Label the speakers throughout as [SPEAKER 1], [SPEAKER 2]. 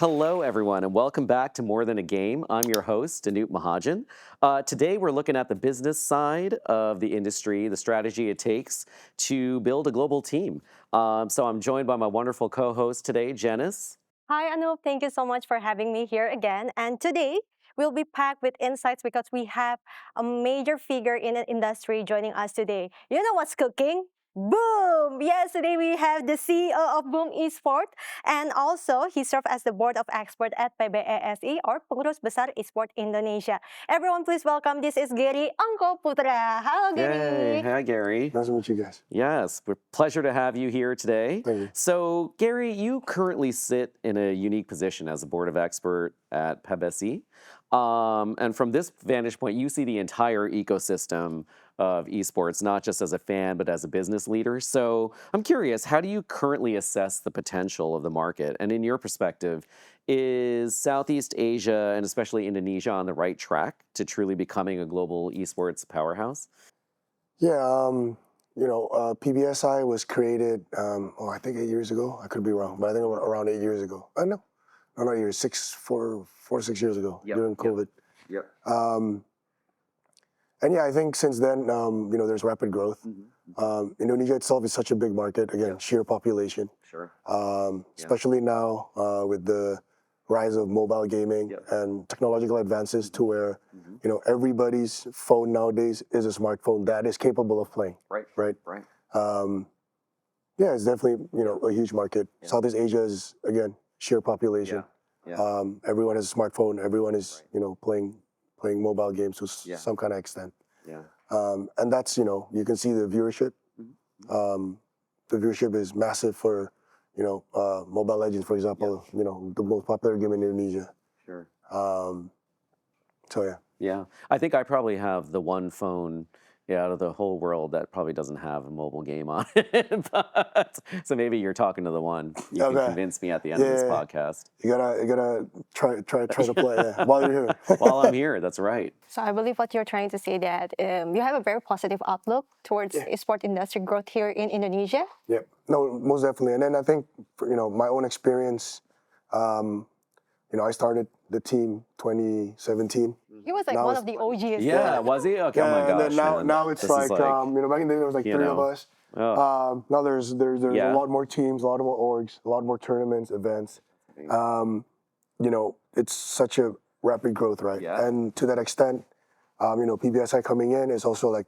[SPEAKER 1] Hello, everyone, and welcome back to More Than a Game. I'm your host, Anup Mahajan. Today, we're looking at the business side of the industry, the strategy it takes to build a global team. So I'm joined by my wonderful co-host today, Jeanice.
[SPEAKER 2] Hi, Anup. Thank you so much for having me here again. And today, we'll be packed with insights because we have a major figure in the industry joining us today. You know what's cooking? Boom! Yes, today we have the CEO of Boom Esports, and also he served as the board of expert at PBESI or Pengurus Besar Esports Indonesia. Everyone, please welcome. This is Gary Ongko Putera. Hello,
[SPEAKER 1] Hey,
[SPEAKER 2] Gary.
[SPEAKER 1] hi, Gary.
[SPEAKER 3] Nice to meet you guys.
[SPEAKER 1] Yes, pleasure to have you here today.
[SPEAKER 3] Thank you.
[SPEAKER 1] So, Gary, you currently sit in a unique position as a board of expert at PBESI. And from this vantage point, you see the entire ecosystem of esports, not just as a fan, but as a business leader. So I'm curious, how do you currently assess the potential of the market? And in your perspective, is Southeast Asia and especially Indonesia on the right track to truly becoming a global esports powerhouse?
[SPEAKER 3] Yeah, PBSI was created, I think 8 years ago. I could be wrong, but I think around 8 years ago. No, not years, 6 years ago during COVID.
[SPEAKER 1] Yep.
[SPEAKER 3] And yeah, I think since then, there's rapid growth. Indonesia itself is such a big market, again, sheer population.
[SPEAKER 1] Sure.
[SPEAKER 3] Especially now with the rise of mobile gaming and technological advances to where, everybody's phone nowadays is a smartphone that is capable of playing. Right. Yeah, it's definitely, a huge market.
[SPEAKER 1] Yeah.
[SPEAKER 3] Southeast Asia is, again, sheer population. Everyone has a smartphone. Everyone is, playing mobile games to some kind of extent.
[SPEAKER 1] Yeah.
[SPEAKER 3] And that's, you can see the viewership. The viewership is massive for, Mobile Legends, for example, the most popular game in Indonesia.
[SPEAKER 1] Sure.
[SPEAKER 3] So yeah.
[SPEAKER 1] Yeah, I think I probably have the one phone out of the whole world that probably doesn't have a mobile game on it. So maybe you're talking to the one. You can convince me at the end of this podcast.
[SPEAKER 3] You gotta try to play while you're here.
[SPEAKER 1] While I'm here, that's right.
[SPEAKER 2] So I believe what you're trying to say that you have a very positive outlook towards esports industry growth here in Indonesia.
[SPEAKER 3] Yep. No, most definitely. And then I think, my own experience, I started the team 2017.
[SPEAKER 2] He was like one of the OGs.
[SPEAKER 1] Yeah, was he? Okay,
[SPEAKER 3] yeah,
[SPEAKER 1] oh my gosh.
[SPEAKER 3] And then now it's like, back in the day there was like 3 of us.
[SPEAKER 1] Oh.
[SPEAKER 3] Now there's a lot more teams, a lot more orgs, a lot more tournaments, events. It's such a rapid growth, right?
[SPEAKER 1] Yeah.
[SPEAKER 3] And to that extent, PBSI coming in is also like,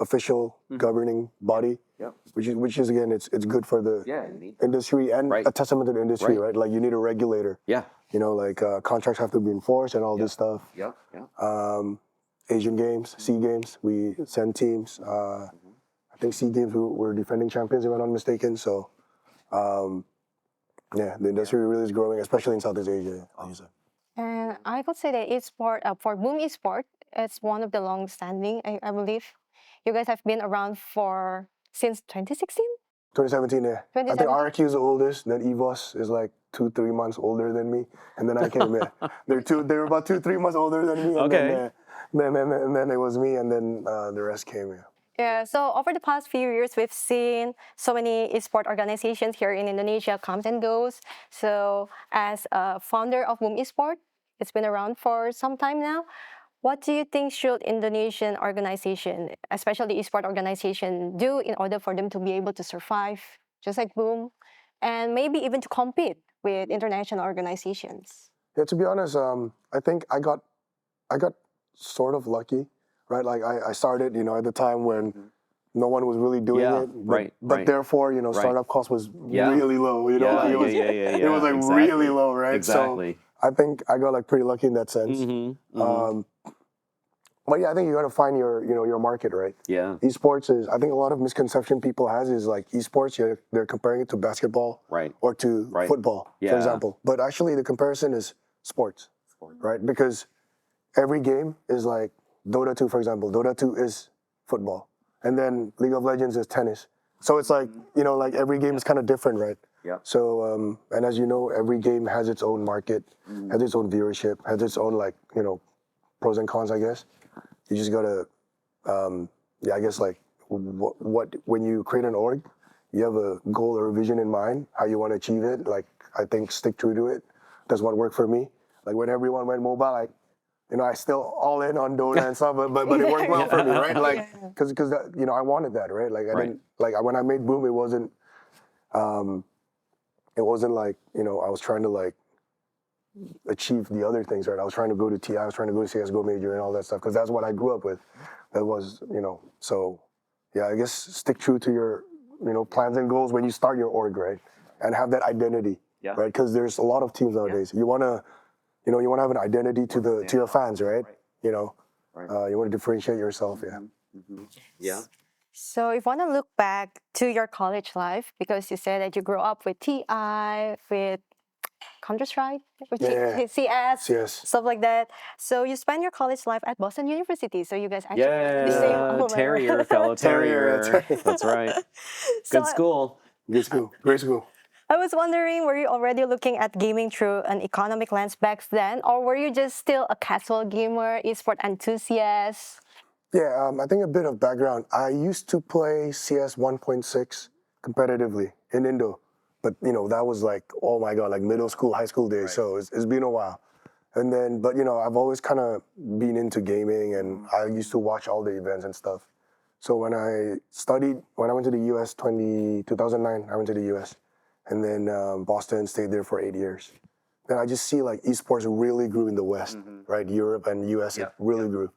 [SPEAKER 3] official governing body.
[SPEAKER 1] Yep.
[SPEAKER 3] Which is again, it's good for the industry and a testament to the industry, right? Like you need a regulator.
[SPEAKER 1] Yeah.
[SPEAKER 3] Contracts have to be enforced and all this stuff.
[SPEAKER 1] Yeah.
[SPEAKER 3] Asian Games, SEA Games, we send teams. I think SEA Games we're defending champions, if I'm not mistaken. So, the industry really is growing, especially in Southeast Asia.
[SPEAKER 2] And I would say that for Boom Esports, it's one of the long-standing, I believe. You guys have been around since 2016?
[SPEAKER 3] 2017, yeah. 2017. I think RQ is the oldest, then EVOS is like 2-3 months older than me, and then I came in. They're about 2-3 months older than me, and then it was me, and then the rest came in.
[SPEAKER 2] Yeah, so over the past few years, we've seen so many esports organizations here in Indonesia comes and goes. So as a founder of Boom Esports, it's been around for some time now. What do you think should Indonesian organization, especially esports organization, do in order for them to be able to survive, just like Boom, and maybe even to compete with international organizations?
[SPEAKER 3] Yeah, to be honest, I think I got sort of lucky, right? Like I started, at the time when no one was really doing it, but therefore, startup cost was really low. It was like really low, right?
[SPEAKER 1] Exactly.
[SPEAKER 3] So I think I got like pretty lucky in that sense. But yeah, I think you got to find your market, right?
[SPEAKER 1] Yeah.
[SPEAKER 3] Esports is, I think a lot of misconception people has is like esports, they're comparing it to basketball or to football, for example. But actually the comparison is sports, right? Because every game is like Dota 2, for example. Dota 2 is football. And then League of Legends is tennis. So it's like, like every game is kind of different, right?
[SPEAKER 1] Yeah.
[SPEAKER 3] So, and as you know, every game has its own market, has its own viewership, has its own like, pros and cons, I guess. You just gotta, I guess like when you create an org, you have a goal or a vision in mind, how you want to achieve it. Like, I think stick true to it. that's what worked for me. Like when everyone went mobile, like, you know, I still all in on Dota and stuff, but it worked well for me, right? Like, because you know, I wanted that, right? Like I didn't, like when I made Boom, it wasn't like, you know, I was trying to like achieve the other things, right? I was trying to go to TI, I was trying to go to CSGO major and all that stuff, because that's what I grew up with. That was, you know, so yeah, I guess stick true to your, you know, plans and goals when you start your org, right? And have that identity, right? Because there's a lot of teams nowadays. You want to, you know, you want to have an identity to your fans, right? You know, you want to differentiate yourself,
[SPEAKER 1] Yeah.
[SPEAKER 2] So if you want to look back to your college life, because you said that you grew up with TI, with Counter-Strike, with CS, stuff like that. So you spent your college life at Boston University. So you guys actually the same alma mater.
[SPEAKER 1] Terrier, fellow Terrier. That's right. Good school.
[SPEAKER 3] Good school. Great school.
[SPEAKER 2] I was wondering, were you already looking at gaming through an economic lens back then, or were you just still a casual gamer, esport enthusiast?
[SPEAKER 3] Yeah, I think a bit of background. I used to play CS 1.6 competitively in Indo, but you know, that was like, oh my God, like middle school, high school days. So it's been a while. And then, but you know, I've always kind of been into gaming, and I used to watch all the events and stuff. So when I went to the US 2009, I went to the US, and then Boston, stayed there for 8 years. Then I just see like esports really grew in the West, right? Europe and US, it really grew.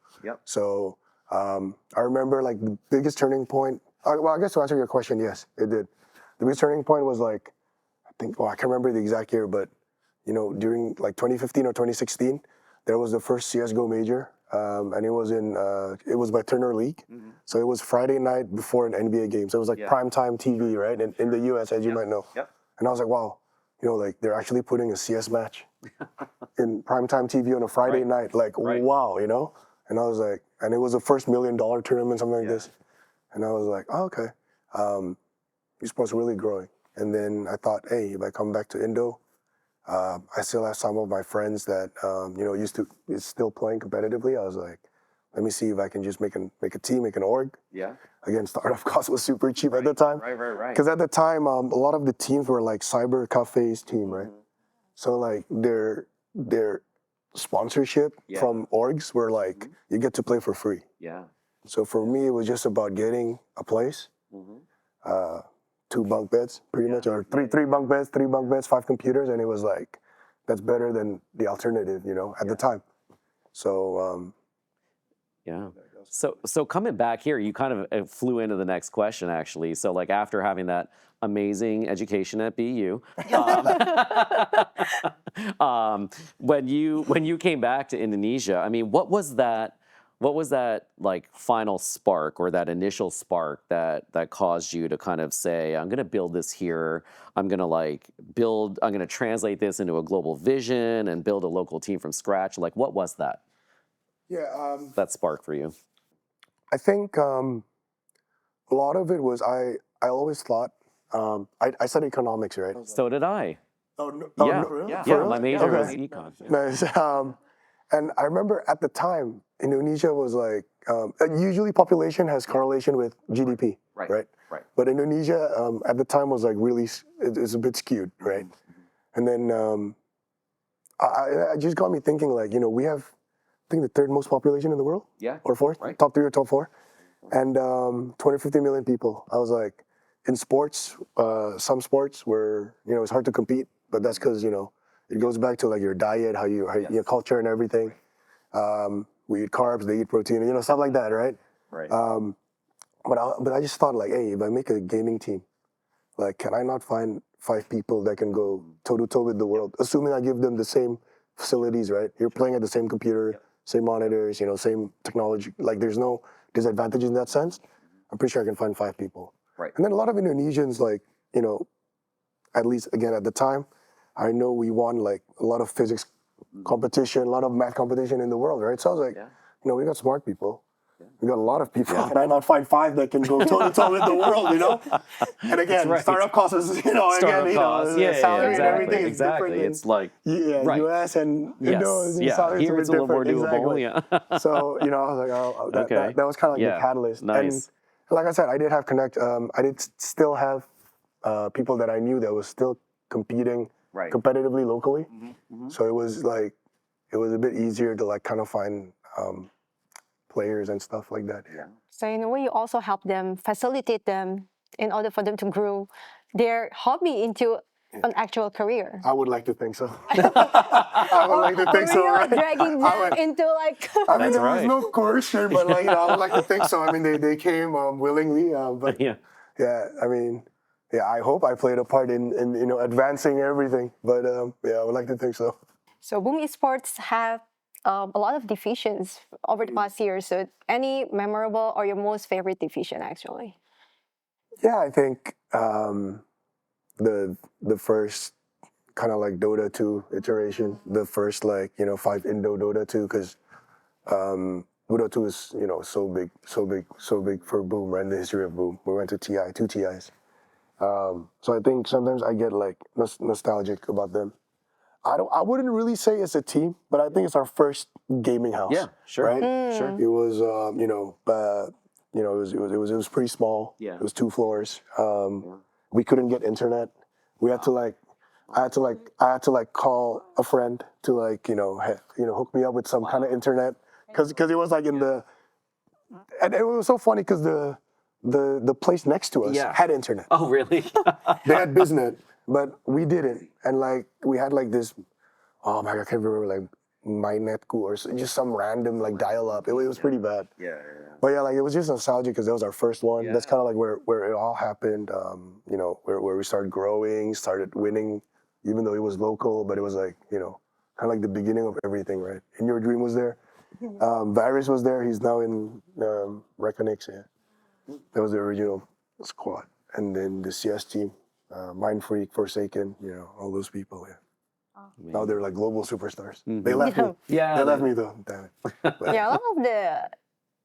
[SPEAKER 3] So I remember like the biggest turning point, well, I guess to answer your question, yes, it did. The biggest turning point was like, I think, well, I can't remember the exact year, but you know, during like 2015 or 2016, there was the first CSGO major, and it was by Turner League. So it was Friday night before an NBA game. So it was like primetime TV, right? In the US, as you might know. And I was like, wow, you know, like they're actually putting a CS match in primetime TV on a Friday night. Like, wow, you know? And I was like, and it was the first $1 million tournament, something like this. And I was like, oh, okay. Esports really growing. And then I thought, hey, if I come back to Indo, I still have some of my friends that, you know, is still playing competitively. I was like, let me see if I can just make a team, make an org. Again, startup cost was super cheap at the time. Because at the time, a lot of the teams were like Cyber Cafe's team, right? So like their sponsorship from orgs were like, you get to play for free. So for me, it was just about getting a place, 2 bunk beds, pretty much, or three bunk beds, 5 computers, and it was like, that's better than the alternative, you know, at the time. So,
[SPEAKER 1] So coming back here, you kind of flew into the next question, actually. So like after having that amazing education at BU, when you came back to Indonesia, I mean, what was that like final spark, or that initial spark that caused you to kind of say, I'm going to build this here. I'm going to translate this into a global vision and build a local team from scratch. Like, what was that? That spark for you?
[SPEAKER 3] I think a lot of it was I always thought, I studied economics, right?
[SPEAKER 1] So did I.
[SPEAKER 3] Oh, no,
[SPEAKER 1] Really? Yeah, my major was econ.
[SPEAKER 3] Nice. And I remember at the time, Indonesia was like, usually population has correlation with GDP, right? But Indonesia at the time was like really, it's a bit skewed, right? And then it just got me thinking, like, you know, we have, I think, the 3rd most population in the world, or 4th, top 3 or top 4, and 250 million people. I was like, in sports, some sports where, you know, it's hard to compete, but that's because, you know, it goes back to like your diet, how your culture and everything. We eat carbs, they eat protein, you know, stuff like that, right? But I just thought, like, hey, if I make a gaming team, like, can I not find 5 people that can go toe-to-toe with the world, assuming I give them the same facilities, right? You're playing at the same computer, same monitors, you know, same technology. Like, there's no disadvantages in that sense. I'm pretty sure I can find 5 people. And then a lot of Indonesians, like, you know, at least, again, at the time, I know we won, like, a lot of physics competition, a lot of math competition in the world, right? So I was like, you know, we got smart people. We got a lot of people. Can I not find 5 that can go toe-to-toe with the world, you know? And again, startup costs is, you know, salary and everything is different.
[SPEAKER 1] It's like,
[SPEAKER 3] US and, you know, salary
[SPEAKER 1] here it's a little more doable.
[SPEAKER 3] So, you know, I was like, oh, that was kind of like the catalyst.
[SPEAKER 1] Nice.
[SPEAKER 3] And like I said, I did have I did still have people that I knew that was still competing competitively locally. So it was like, it was a bit easier to like kind of find players and stuff like that. Yeah.
[SPEAKER 2] So in a way, you also help them, facilitate them in order for them to grow their hobby into an actual career.
[SPEAKER 3] I would like to think so. I would like to think so.
[SPEAKER 2] Right? Dragging them into like.
[SPEAKER 3] I mean, there was no coercion, but like, I would like to think so. I mean, they came willingly, but yeah, I mean, I hope I played a part in advancing everything. But yeah, I would like to think so.
[SPEAKER 2] So Boom Esports have a lot of divisions over the past years. So any memorable or your most favorite division actually?
[SPEAKER 3] Yeah, I think the first kind of like Dota 2 iteration, the first like 5 Indo Dota 2, because Dota 2 is so big for Boom, right? In the history of Boom, we went to TI, 2 TIs. So I think sometimes I get like nostalgic about them. I wouldn't really say it's a team, but I think it's our first gaming house.
[SPEAKER 1] Yeah, sure.
[SPEAKER 3] Right?
[SPEAKER 1] Sure.
[SPEAKER 3] It was it was pretty small.
[SPEAKER 1] Yeah.
[SPEAKER 3] It was 2 floors. We couldn't get internet. We had to like I had to like call a friend to like hook me up with some kind of internet because it was like in the, and it was so funny because the place next to us had internet.
[SPEAKER 1] Oh, really?
[SPEAKER 3] They had BizNet, but we didn't. And like we had like this, oh my God, I can't remember, like MyNetCo or just some random like dial-up. It was pretty bad.
[SPEAKER 1] Yeah.
[SPEAKER 3] But yeah, like it was just nostalgic because that was our first one.
[SPEAKER 1] Yeah.
[SPEAKER 3] That's kind of like where it all happened. Where we started growing, started winning, even though it was local. But it was like kind of like the beginning of everything, right? In Your Dream was there. Virus was there. He's now in Reconix. Yeah, that was the original squad. And then the CS team, Mind Freak, Forsaken, all those people. Yeah. Now they're like global superstars. Mm-hmm. They left me. Yeah, they left me though. Damn it.
[SPEAKER 2] Yeah, a lot of the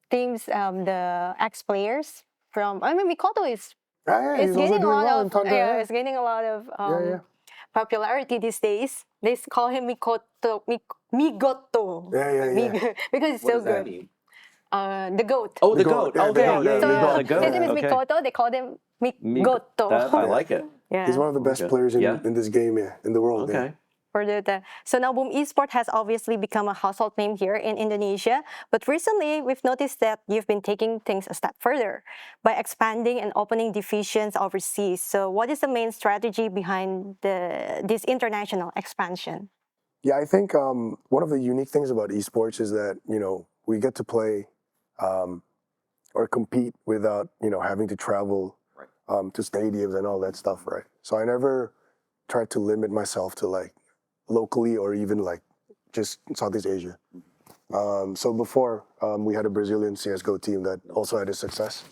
[SPEAKER 2] teams, the ex-players from, I mean, Mikoto is
[SPEAKER 3] it's gaining a lot of
[SPEAKER 2] it's gaining a lot of popularity these days. They call him Migoto.
[SPEAKER 3] Yeah.
[SPEAKER 2] Because it's so good. The goat.
[SPEAKER 1] Oh, the goat. Okay,
[SPEAKER 2] so
[SPEAKER 1] the goat.
[SPEAKER 2] His name is Mikoto. They call him Migoto.
[SPEAKER 1] I like it.
[SPEAKER 2] Yeah.
[SPEAKER 3] He's one of the best players in this game, in the world.
[SPEAKER 1] Okay.
[SPEAKER 3] Yeah.
[SPEAKER 2] So now Boom Esports has obviously become a household name here in Indonesia, but recently we've noticed that you've been taking things a step further by expanding and opening divisions overseas. So what is the main strategy behind this international expansion?
[SPEAKER 3] Yeah, I think one of the unique things about esports is that, we get to play or compete without, having to travel to stadiums and all that stuff, right? So I never tried to limit myself to like locally or even like just Southeast Asia. So before, we had a Brazilian CSGO team that also had a success.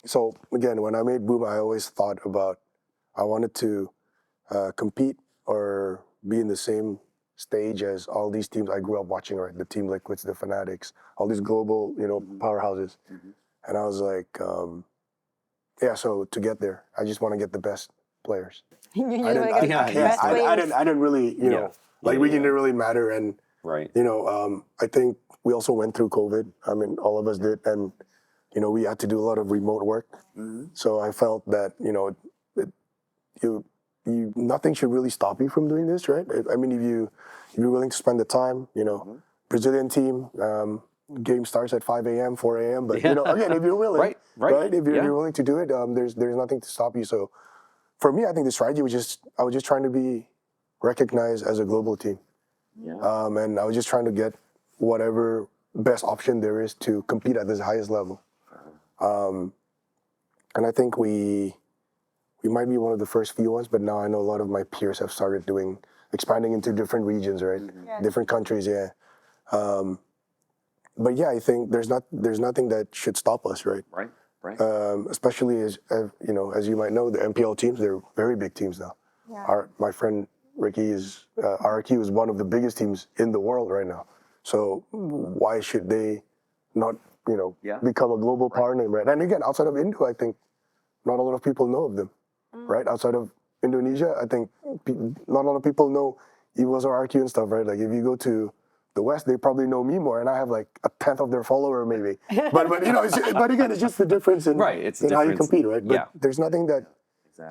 [SPEAKER 3] So again, when I made Boom, I always thought about, I wanted to compete or be in the same stage as all these teams I grew up watching, right? The Team Liquids, the Fanatics, all these global, powerhouses. Mm-hmm. And I was like, so to get there, I just want to get the best players. I didn't really, region didn't really matter. And, I think we also went through COVID. I mean, all of us did. And, we had to do a lot of remote work. Mm-hmm. So I felt that, nothing should really stop you from doing this, right? I mean, if you're willing to spend the time, Brazilian team, game starts at 5 a.m., 4 a.m. But, again, if you're willing, right? If you're willing to do it, there's nothing to stop you. So for me, I think the strategy was I was just trying to be recognized as a global team. Yeah. And I was just trying to get whatever best option there is to compete at this highest level. And I think we might be one of the first few ones, but now I know a lot of my peers have started expanding into different regions, right? Yeah. Different countries, yeah. But yeah, I think there's nothing that should stop us, right?
[SPEAKER 1] Right.
[SPEAKER 3] Especially as you might know, the MPL teams, they're very big teams now. Yeah. My friend Ricky RRQ is one of the biggest teams in the world right now. So why should they not, become a global power name, right? And again, outside of Indo, I think not a lot of people know of them, right? Outside of Indonesia, I think not a lot of people know EVOS or RQ and stuff, right? Like if you go to the West, they probably know me more, and I have like 1/10 of their follower maybe. But but again, it's just the difference in how you compete, right? But there's nothing that,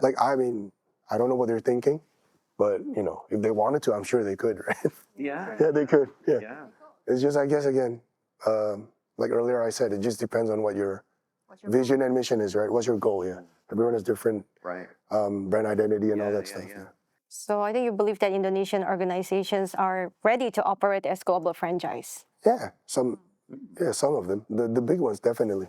[SPEAKER 3] like, I mean, I don't know what they're thinking, but you know, if they wanted to, I'm sure they could, right?
[SPEAKER 1] Yeah.
[SPEAKER 3] Yeah, they could. Yeah.
[SPEAKER 1] Yeah.
[SPEAKER 3] It's just, I guess, again, like earlier I said, it just depends on what your vision and mission is, right? What's your goal? Yeah. Everyone has different brand identity and all that stuff. Yeah.
[SPEAKER 2] So I think you believe that Indonesian organizations are ready to operate as global franchise.
[SPEAKER 3] Yeah, some of them. The big ones, definitely.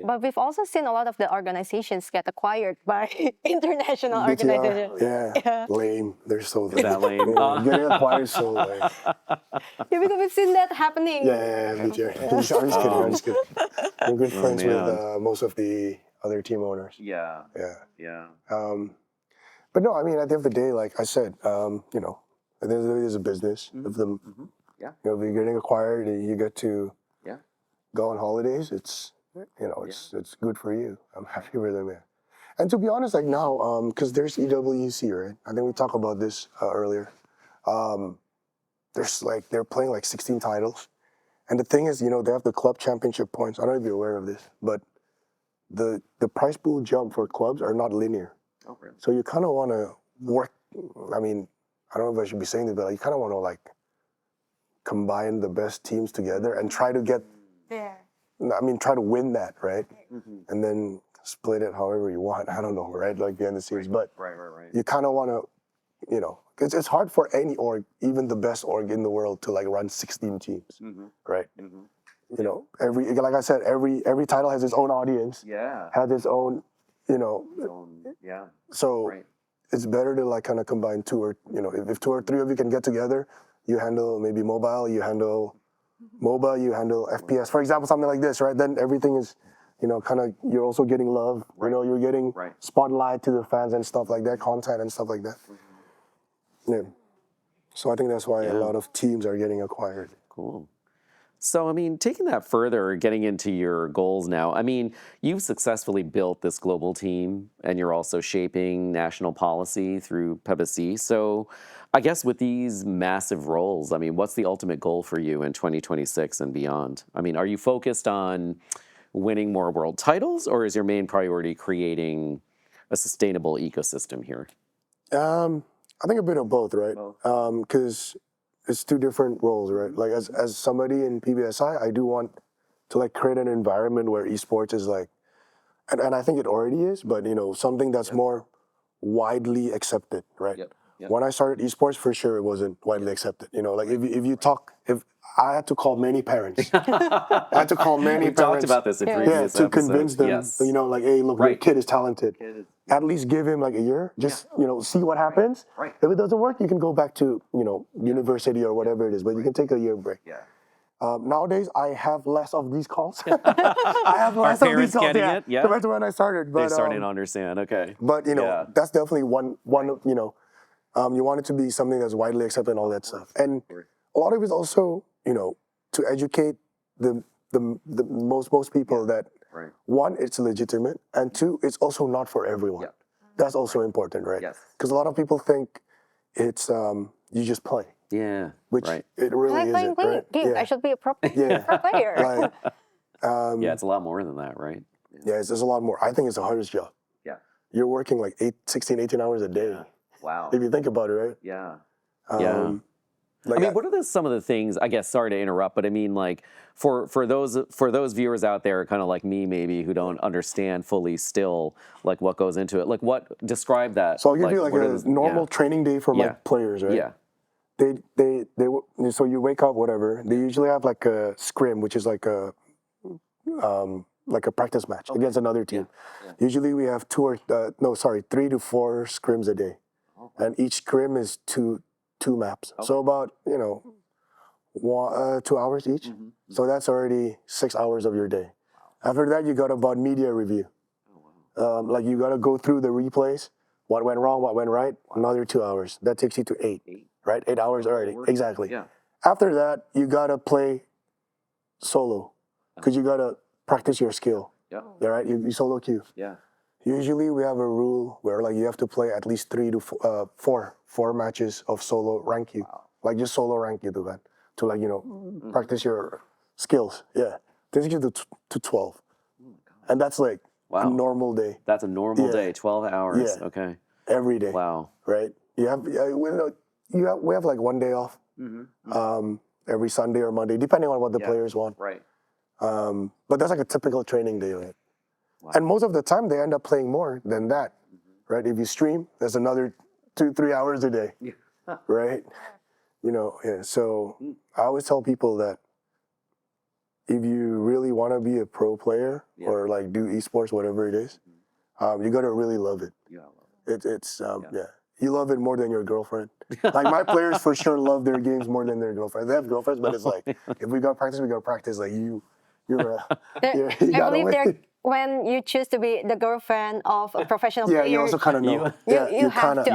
[SPEAKER 2] But we've also seen a lot of the organizations get acquired by international
[SPEAKER 3] BTR,
[SPEAKER 2] organizations.
[SPEAKER 3] yeah, lame. They're so lame.
[SPEAKER 1] That lame.
[SPEAKER 3] Yeah, getting acquired is so lame.
[SPEAKER 2] Yeah, because we've seen that happening.
[SPEAKER 3] Yeah, BTR. I'm just kidding. I'm good friends with most of the other team owners.
[SPEAKER 1] Yeah.
[SPEAKER 3] Yeah. But no, I mean, at the end of the day, like I said, you know, at the end of the day, it's a business. If them,
[SPEAKER 1] Yeah.
[SPEAKER 3] you know, if you're getting acquired and you get to go on holidays, it's, you know, it's good for you. I'm happy with them, yeah. And to be honest, like now, because there's EWC, right? I think we talked about this earlier. There's like, they're playing like 16 titles. And the thing is, you know, they have the club championship points. I don't know if you're aware of this, but the prize pool jump for clubs are not linear.
[SPEAKER 1] Oh, really?
[SPEAKER 3] So you kind of want to work, I mean, I don't know if I should be saying this, but you kind of want to like combine the best teams together and try to get, I mean, try to win that, right? And then split it however you want. I don't know, right? Like the end of the series. But you kind of want to, you know, because it's hard for any org, even the best org in the world, to like run 16 teams, right? You know, like I said, every title has its own audience.
[SPEAKER 1] Yeah.
[SPEAKER 3] Has its own, you know.
[SPEAKER 1] Yeah.
[SPEAKER 3] So it's better to like kind of combine two or, you know, if 2 or 3 of you can get together, you handle maybe mobile, you handle MOBA, you handle FPS, for example, something like this, right? Then everything is, you know, kind of, you're also getting love, you know, you're getting spotlight to the fans and stuff like that, content and stuff like that. Yeah. So I think that's why a lot of teams are getting acquired.
[SPEAKER 1] Cool. So, I mean, taking that further, getting into your goals now, I mean, you've successfully built this global team and you're also shaping national policy through PBESI. So I guess with these massive roles, I mean, what's the ultimate goal for you in 2026 and beyond? I mean, are you focused on winning more world titles, or is your main priority creating a sustainable ecosystem here?
[SPEAKER 3] I think a bit of both, right? Because it's 2 different roles, right? Like as somebody in PBESI, I do want to like create an environment where esports is like, and I think it already is, but you know, something that's more widely accepted, right? When I started esports, for sure, it wasn't widely accepted. You know, like if I had to call many parents, I had to call many
[SPEAKER 1] We've
[SPEAKER 3] parents.
[SPEAKER 1] talked about this in previous
[SPEAKER 3] to
[SPEAKER 1] episodes.
[SPEAKER 3] convince them, you know, like, hey, look, your kid is talented. At least give him like a year, just, you know, see what happens. If it doesn't work, you can go back to, you know, university or whatever it is, but you can take a year break. Nowadays, I have less of these calls. I have less of these calls, compared to when I started. But,
[SPEAKER 1] they're starting to understand, okay.
[SPEAKER 3] But, you know, that's definitely one you know, you want it to be something that's widely accepted and all that stuff. And a lot of it is also, you know, to educate the most people that, 1, it's legitimate, and 2, it's also not for everyone. That's also important, right? Because a lot of people think it's you just play.
[SPEAKER 1] Yeah.
[SPEAKER 3] Which it really isn't. Right?
[SPEAKER 2] I should be a pro player.
[SPEAKER 1] Yeah, it's a lot more than that, right?
[SPEAKER 3] Yeah, it's a lot more. I think it's the hardest job.
[SPEAKER 1] Yeah.
[SPEAKER 3] You're working like 16, 18 hours a day.
[SPEAKER 1] Wow.
[SPEAKER 3] If you think about it, right?
[SPEAKER 1] Yeah.
[SPEAKER 3] Like
[SPEAKER 1] I mean, what are some of the things, I guess, sorry to interrupt, but I mean, like, for those viewers out there, kind of like me maybe, who don't understand fully still, like, what goes into it, like, describe that.
[SPEAKER 3] So I'll give you like a normal training day for my players, right?
[SPEAKER 1] Yeah.
[SPEAKER 3] So you wake up, whatever. They usually have like a scrim, which is like a practice match against another team. Usually we have 3 to 4 scrims a day. And each scrim is two maps. So about, you know, 2 hours each. So that's already 6 hours of your day. After that, you got about media review. Like you got to go through the replays. What went wrong, what went right, another 2 hours. That takes you to 8, right? 8 hours already, exactly. After that, you got to play solo because you got to practice your skill. All right, you solo queue. Usually we have a rule where like you have to play at least 3 to 4 matches of solo rank queue. Like just solo rank queue to like, you know, practice your skills. Yeah, takes you to 12. And that's like a normal day.
[SPEAKER 1] That's a normal day, 12 hours.
[SPEAKER 3] Yeah.
[SPEAKER 1] Okay.
[SPEAKER 3] every day.
[SPEAKER 1] Wow.
[SPEAKER 3] Right? We have like one day off every Sunday or Monday, depending on what the players want.
[SPEAKER 1] Right.
[SPEAKER 3] But that's like a typical training day, right? Wow. And most of the time, they end up playing more than that, right? If you stream, there's another 2-3 hours a day, right? You know, yeah. So I always tell people that if you really want to be a pro player or like do esports, whatever it is, you got to really love it. It's you love it more than your girlfriend. Like my players for sure love their games more than their girlfriends. They have girlfriends, but it's like if we got practice, we got practice. Like you
[SPEAKER 2] I believe when you choose to be the girlfriend of a professional player,
[SPEAKER 3] you also kind of know.
[SPEAKER 2] You kind of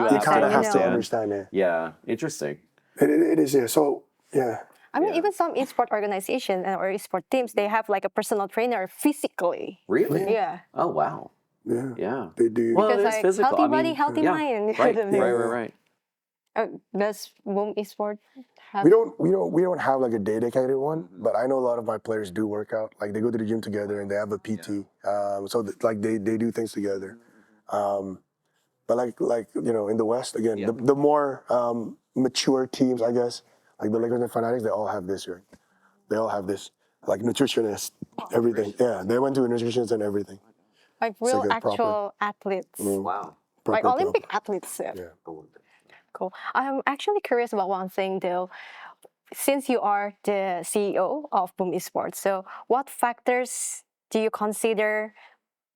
[SPEAKER 2] have
[SPEAKER 3] to understand it.
[SPEAKER 1] Yeah, interesting.
[SPEAKER 3] It is, yeah. So yeah.
[SPEAKER 2] I mean, even some esport organizations or esport teams, they have like a personal trainer physically.
[SPEAKER 1] Really?
[SPEAKER 2] Yeah.
[SPEAKER 1] Oh wow.
[SPEAKER 3] Yeah.
[SPEAKER 1] Yeah.
[SPEAKER 3] They do.
[SPEAKER 1] Well,
[SPEAKER 2] because
[SPEAKER 1] it is
[SPEAKER 2] like
[SPEAKER 1] physical.
[SPEAKER 2] healthy body, healthy mind.
[SPEAKER 1] Right.
[SPEAKER 2] Does Boom Esport have?
[SPEAKER 3] We don't have like a dedicated one, but I know a lot of my players do work out. Like they go to the gym together and they have a PT. So like they do things together. But like you know, in the West again, the more mature teams, I guess, like the Lakers and Fanatics, they all have this, right? They all have this, like nutritionists, everything. Yeah, they went to a nutritionist and everything.
[SPEAKER 2] Like real actual athletes.
[SPEAKER 1] Wow.
[SPEAKER 2] Like Olympic athletes.
[SPEAKER 3] Yeah.
[SPEAKER 2] Cool. I'm actually curious about one thing though. Since you are the CEO of Boom Esports, so what factors do you consider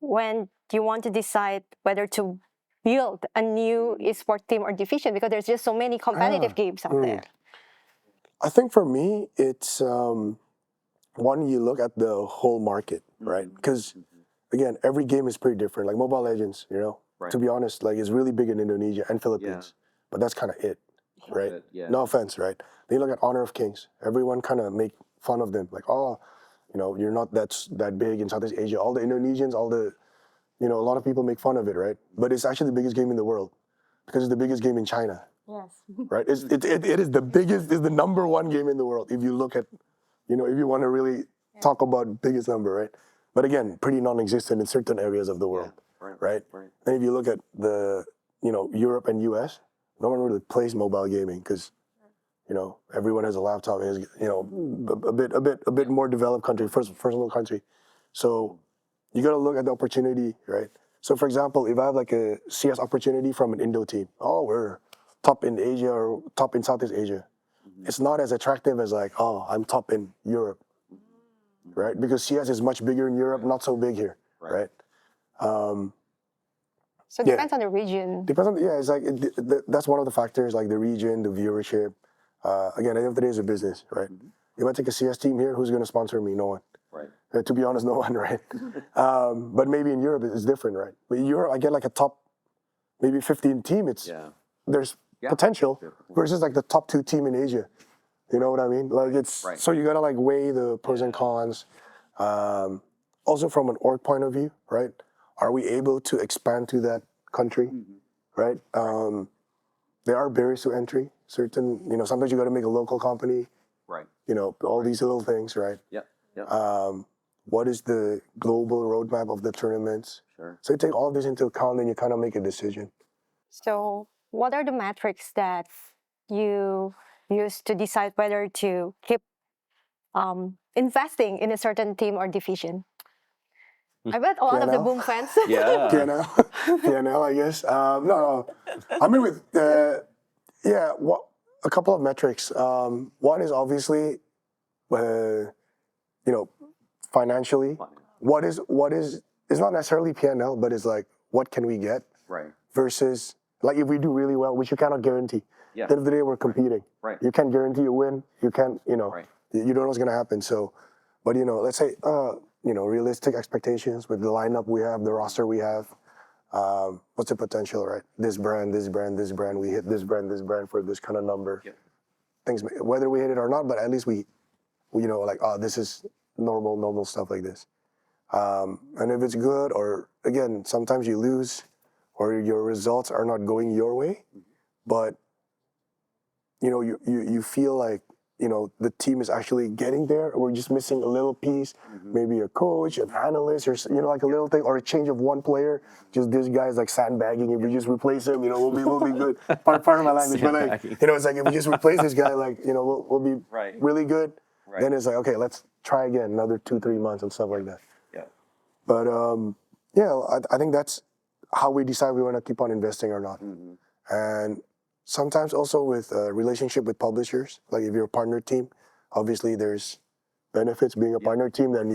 [SPEAKER 2] when you want to decide whether to build a new esport team or division? Because there's just so many competitive games out there.
[SPEAKER 3] I think for me, it's one, you look at the whole market, right? Because again, every game is pretty different. Like Mobile Legends, you know, to be honest, like it's really big in Indonesia and Philippines, but that's kind of it, right? No offense, right? Then you look at Honor of Kings. Everyone kind of make fun of them, like, oh, you know, you're not that big in Southeast Asia. All the Indonesians, you know, a lot of people make fun of it, right? But it's actually the biggest game in the world because it's the biggest game in China.
[SPEAKER 2] Yes.
[SPEAKER 3] Right? It is the biggest, it's the number one game in the world. If you look at, you know, if you want to really talk about biggest number, right? But again, pretty non-existent in certain areas of the world, right? And if you look at the, you know, Europe and US, no one really plays mobile gaming because, you know, everyone has a laptop. Is, you know, a bit more developed country, first world country. So you got to look at the opportunity, right? So for example, if I have like a CS opportunity from an Indo team, oh, we're top in Asia or top in Southeast Asia. It's not as attractive as like, oh, I'm top in Europe, right? Because CS is much bigger in Europe, not so big here, right?
[SPEAKER 2] So it depends on the region.
[SPEAKER 3] Depends on, it's like, that's one of the factors, like the region, the viewership. Again, at the end of the day, it's a business, right? If I take a CS team here, who's going to sponsor me? No one. Right. To be honest, no one, right? But maybe in Europe, it's different, right? But in Europe, I get like a top, maybe 15 team, there's potential versus like the top 2 team in Asia. You know what I mean? Like it's, so you got to like weigh the pros and cons. Also from an org point of view, right? Are we able to expand to that country, right? There are barriers to entry. Certain, you know, sometimes you got to make a local company. Right. You know, all these little things, right? What is the global roadmap of the tournaments? Sure. So you take all this into account and you kind of make a decision.
[SPEAKER 2] So what are the metrics that you use to decide whether to keep investing in a certain team or division? I bet a lot of the Boom fans.
[SPEAKER 3] PNL, I guess. No. I mean, with, a couple of metrics. One is obviously, you know, financially. What is, it's not necessarily PNL, but it's like, what can we get? Right. Versus, like, if we do really well, which you cannot guarantee. At the end of the day, we're competing. Right. You can't guarantee a win. You can't, you know, you don't know what's going to happen. So, but, you know, let's say, you know, realistic expectations with the lineup we have, the roster we have. What's the potential, right? This brand, we hit this brand for this kind of number. Things, whether we hit it or not, but at least we you know, like, oh, this is normal stuff like this. And if it's good, or again, sometimes you lose, or your results are not going your way, but you know, you feel like the team is actually getting there. We're just missing a little piece, maybe a coach, an analyst, or like a little thing, or a change of one player. Just this guy's like sandbagging. If we just replace him, we'll be good. Part of my language, but like, it's like if we just replace this guy, like, we'll be really good. Right. Then it's like, okay, let's try again, another 2-3 months and stuff like that.
[SPEAKER 1] Yeah.
[SPEAKER 3] But I think that's how we decide we want to keep on investing or not. And sometimes also with relationship with publishers, like if you're a partner team, obviously there's benefits being a partner team. Then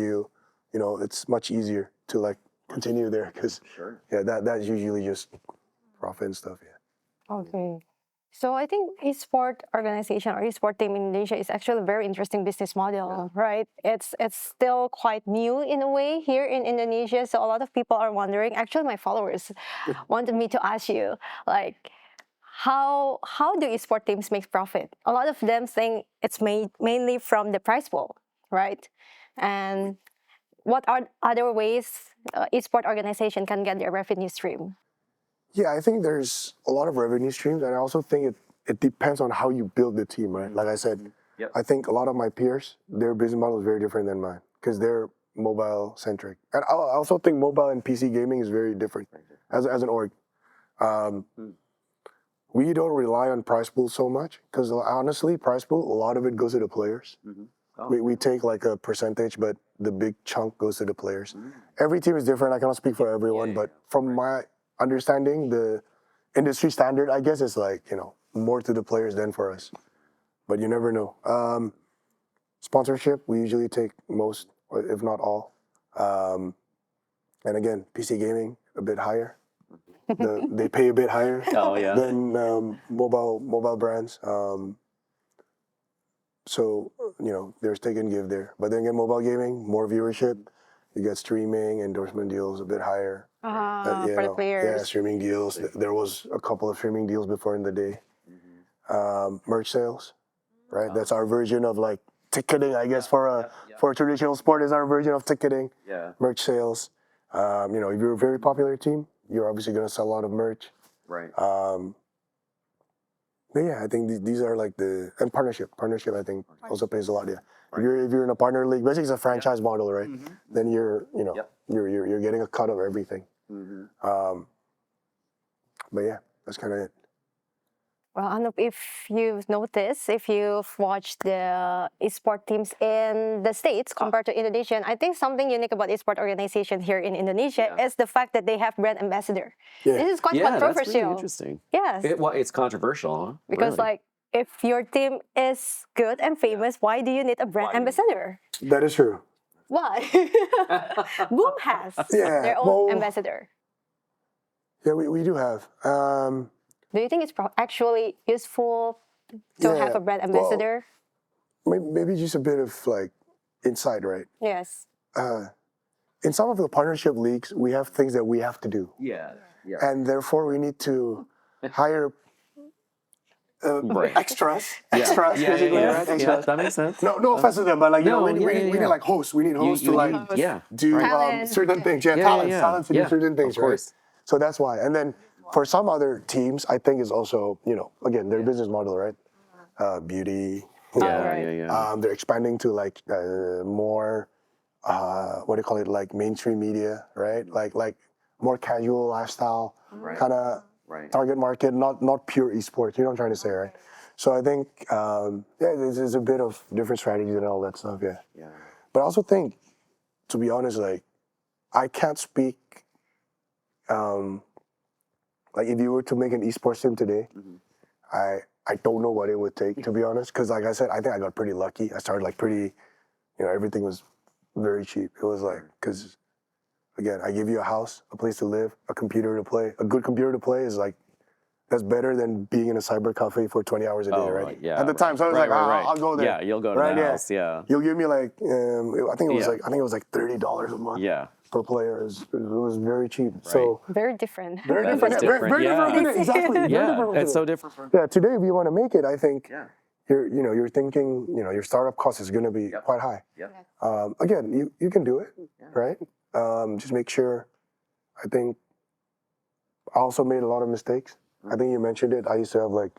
[SPEAKER 3] it's much easier to like continue there because that's usually just profit and stuff. Yeah.
[SPEAKER 2] Okay. So I think esport organization or esport team in Indonesia is actually a very interesting business model, right? It's still quite new in a way here in Indonesia. So a lot of people are wondering. Actually, my followers wanted me to ask you, like, how do esport teams make profit? A lot of them think it's made mainly from the prize pool, right? And what are other ways esport organization can get their revenue stream?
[SPEAKER 3] Yeah, I think there's a lot of revenue streams, and I also think it depends on how you build the team, right? Like I said, I think a lot of my peers, their business model is very different than mine because they're mobile centric, and I also think mobile and PC gaming is very different as an org. We don't rely on prize pool so much because honestly, prize pool, a lot of it goes to the players. We take like a percentage, but the big chunk goes to the players. Every team is different. I cannot speak for everyone, but from my understanding, the industry standard, I guess, is like, more to the players than for us. But you never know. Sponsorship, we usually take most, if not all. And again, PC gaming, a bit higher. They pay a bit higher than mobile brands. So, there's take and give there. But then again, mobile gaming, more viewership. You get streaming, endorsement deals a bit higher.
[SPEAKER 2] For the players.
[SPEAKER 3] Yeah, streaming deals. There was a couple of streaming deals before in the day. Merch sales, right? That's our version of like ticketing, I guess, for a traditional sport is our version of ticketing.
[SPEAKER 1] Yeah.
[SPEAKER 3] Merch sales. If you're a very popular team, you're obviously going to sell a lot of merch.
[SPEAKER 1] Right.
[SPEAKER 3] But yeah, I think these are like and partnership. Partnership, I think, also pays a lot. Yeah. Right. If you're in a partner league, basically it's a franchise model, right? Then you're getting a cut of everything. But yeah, that's kind of it.
[SPEAKER 2] Well, Anup, if you've noticed, if you've watched the esport teams in the States compared to Indonesian, I think something unique about esport organization here in Indonesia is the fact that they have brand ambassador.
[SPEAKER 3] Yeah.
[SPEAKER 2] This is quite controversial.
[SPEAKER 1] That's really interesting.
[SPEAKER 2] Yes.
[SPEAKER 1] It's controversial, huh?
[SPEAKER 2] Because
[SPEAKER 1] really?
[SPEAKER 2] If your team is good and famous, why do you need a brand ambassador?
[SPEAKER 3] That is true.
[SPEAKER 2] Why? Boom has their own ambassador.
[SPEAKER 3] Yeah, we do have.
[SPEAKER 2] Do you think it's actually useful to have a brand ambassador?
[SPEAKER 3] Well, maybe just a bit of like insight, right?
[SPEAKER 2] Yes.
[SPEAKER 3] In some of the partnership leagues, we have things that we have to do.
[SPEAKER 1] Yeah.
[SPEAKER 3] And therefore, we need to hire extras. Extras, basically, right? Extras.
[SPEAKER 1] Yeah, that makes sense.
[SPEAKER 3] No offense to them, but like, we need like hosts. We need hosts to like do certain things. Talents to do certain things, right? So that's why. And then for some other teams, I think is also, again, their business model, right? Beauty. They're expanding to like more, what do you call it? Like mainstream media, right? Like more casual lifestyle kind of target market, not pure esports. You know what I'm trying to say, right? So I think, there's a bit of different strategies and all that stuff, yeah. But I also think, to be honest, like, I can't speak, like if you were to make an esports team today, I don't know what it would take, to be honest. Because like I said, I think I got pretty lucky. I started like pretty, everything was very cheap. It was like, because again, I give you a house, a place to live, a computer to play. A good computer to play is like, that's better than being in a cyber cafe for 20 hours a day, right?
[SPEAKER 1] Yeah.
[SPEAKER 3] At the time, so I was I'll go there.
[SPEAKER 1] Yeah, you'll go to the house,
[SPEAKER 3] You'll give me like, I think it was like $30 a month.
[SPEAKER 1] Yeah.
[SPEAKER 3] Per player. It was very cheap.
[SPEAKER 1] Right.
[SPEAKER 3] So
[SPEAKER 2] very different.
[SPEAKER 3] Very different. Exactly.
[SPEAKER 1] Yeah, it's so different.
[SPEAKER 3] Yeah, today if you want to make it, I think you're thinking, your startup cost is going to be quite high. Again, you can do it, right? Just make sure. I think I also made a lot of mistakes. I think you mentioned it. I used to have like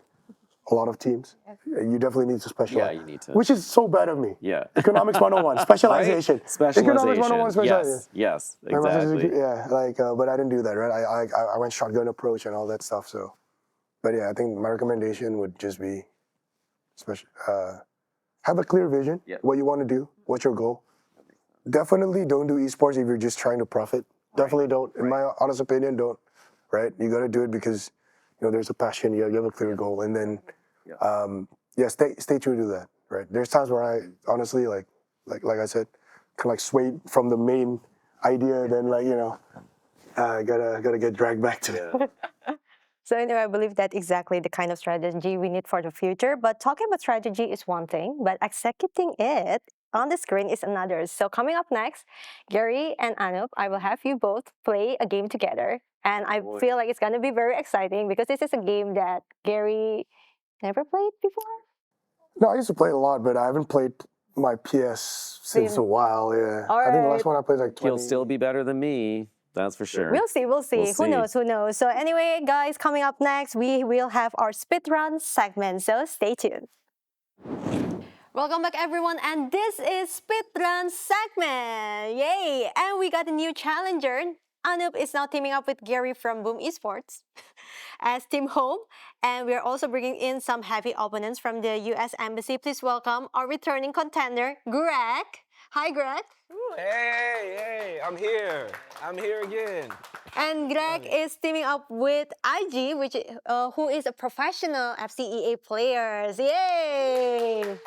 [SPEAKER 3] a lot of teams. You definitely need to specialize.
[SPEAKER 1] Yeah, you need to.
[SPEAKER 3] Which is so bad of me.
[SPEAKER 1] Yeah.
[SPEAKER 3] Economics 101, specialization.
[SPEAKER 1] Right? Specialization.
[SPEAKER 3] Economics 101, specialization.
[SPEAKER 1] Yes, exactly.
[SPEAKER 3] Yeah, but I didn't do that, right? I went shotgun approach and all that stuff. So, but yeah, I think my recommendation would just be, have a clear vision. What you want to do. What's your goal? Definitely don't do esports if you're just trying to profit. Definitely don't. In my honest opinion, don't. Right? You got to do it because there's a passion. You have a clear goal, and then stay true to that. Right? There's times where I honestly like I said, kind of like swayed from the main idea, then gotta get dragged back to it.
[SPEAKER 2] So anyway, I believe that exactly the kind of strategy we need for the future. But talking about strategy is one thing, but executing it on the screen is another. So coming up next, Gary and Anup, I will have you both play a game together. And I feel like it's going to be very exciting because this is a game that Gary never played before.
[SPEAKER 3] No, I used to play it a lot, but I haven't played my PS since a while. Yeah, I think the last one I played was like 20.
[SPEAKER 1] He'll still be better than me. That's for sure.
[SPEAKER 2] We'll see. Who knows? So anyway, guys, coming up next, we will have our speedrun segment. So stay tuned. Welcome back, everyone, and this is Speedrun segment. Yay! And we got a new challenger. Anup is now teaming up with Gary from Boom Esports as Team Home, and we are also bringing in some heavy opponents from the U.S. Embassy. Please welcome our returning contender, Greg. Hi, Greg.
[SPEAKER 4] Ooh, hey, I'm here again.
[SPEAKER 2] And Greg is teaming up with IG, who is a professional FCEA player. Yay!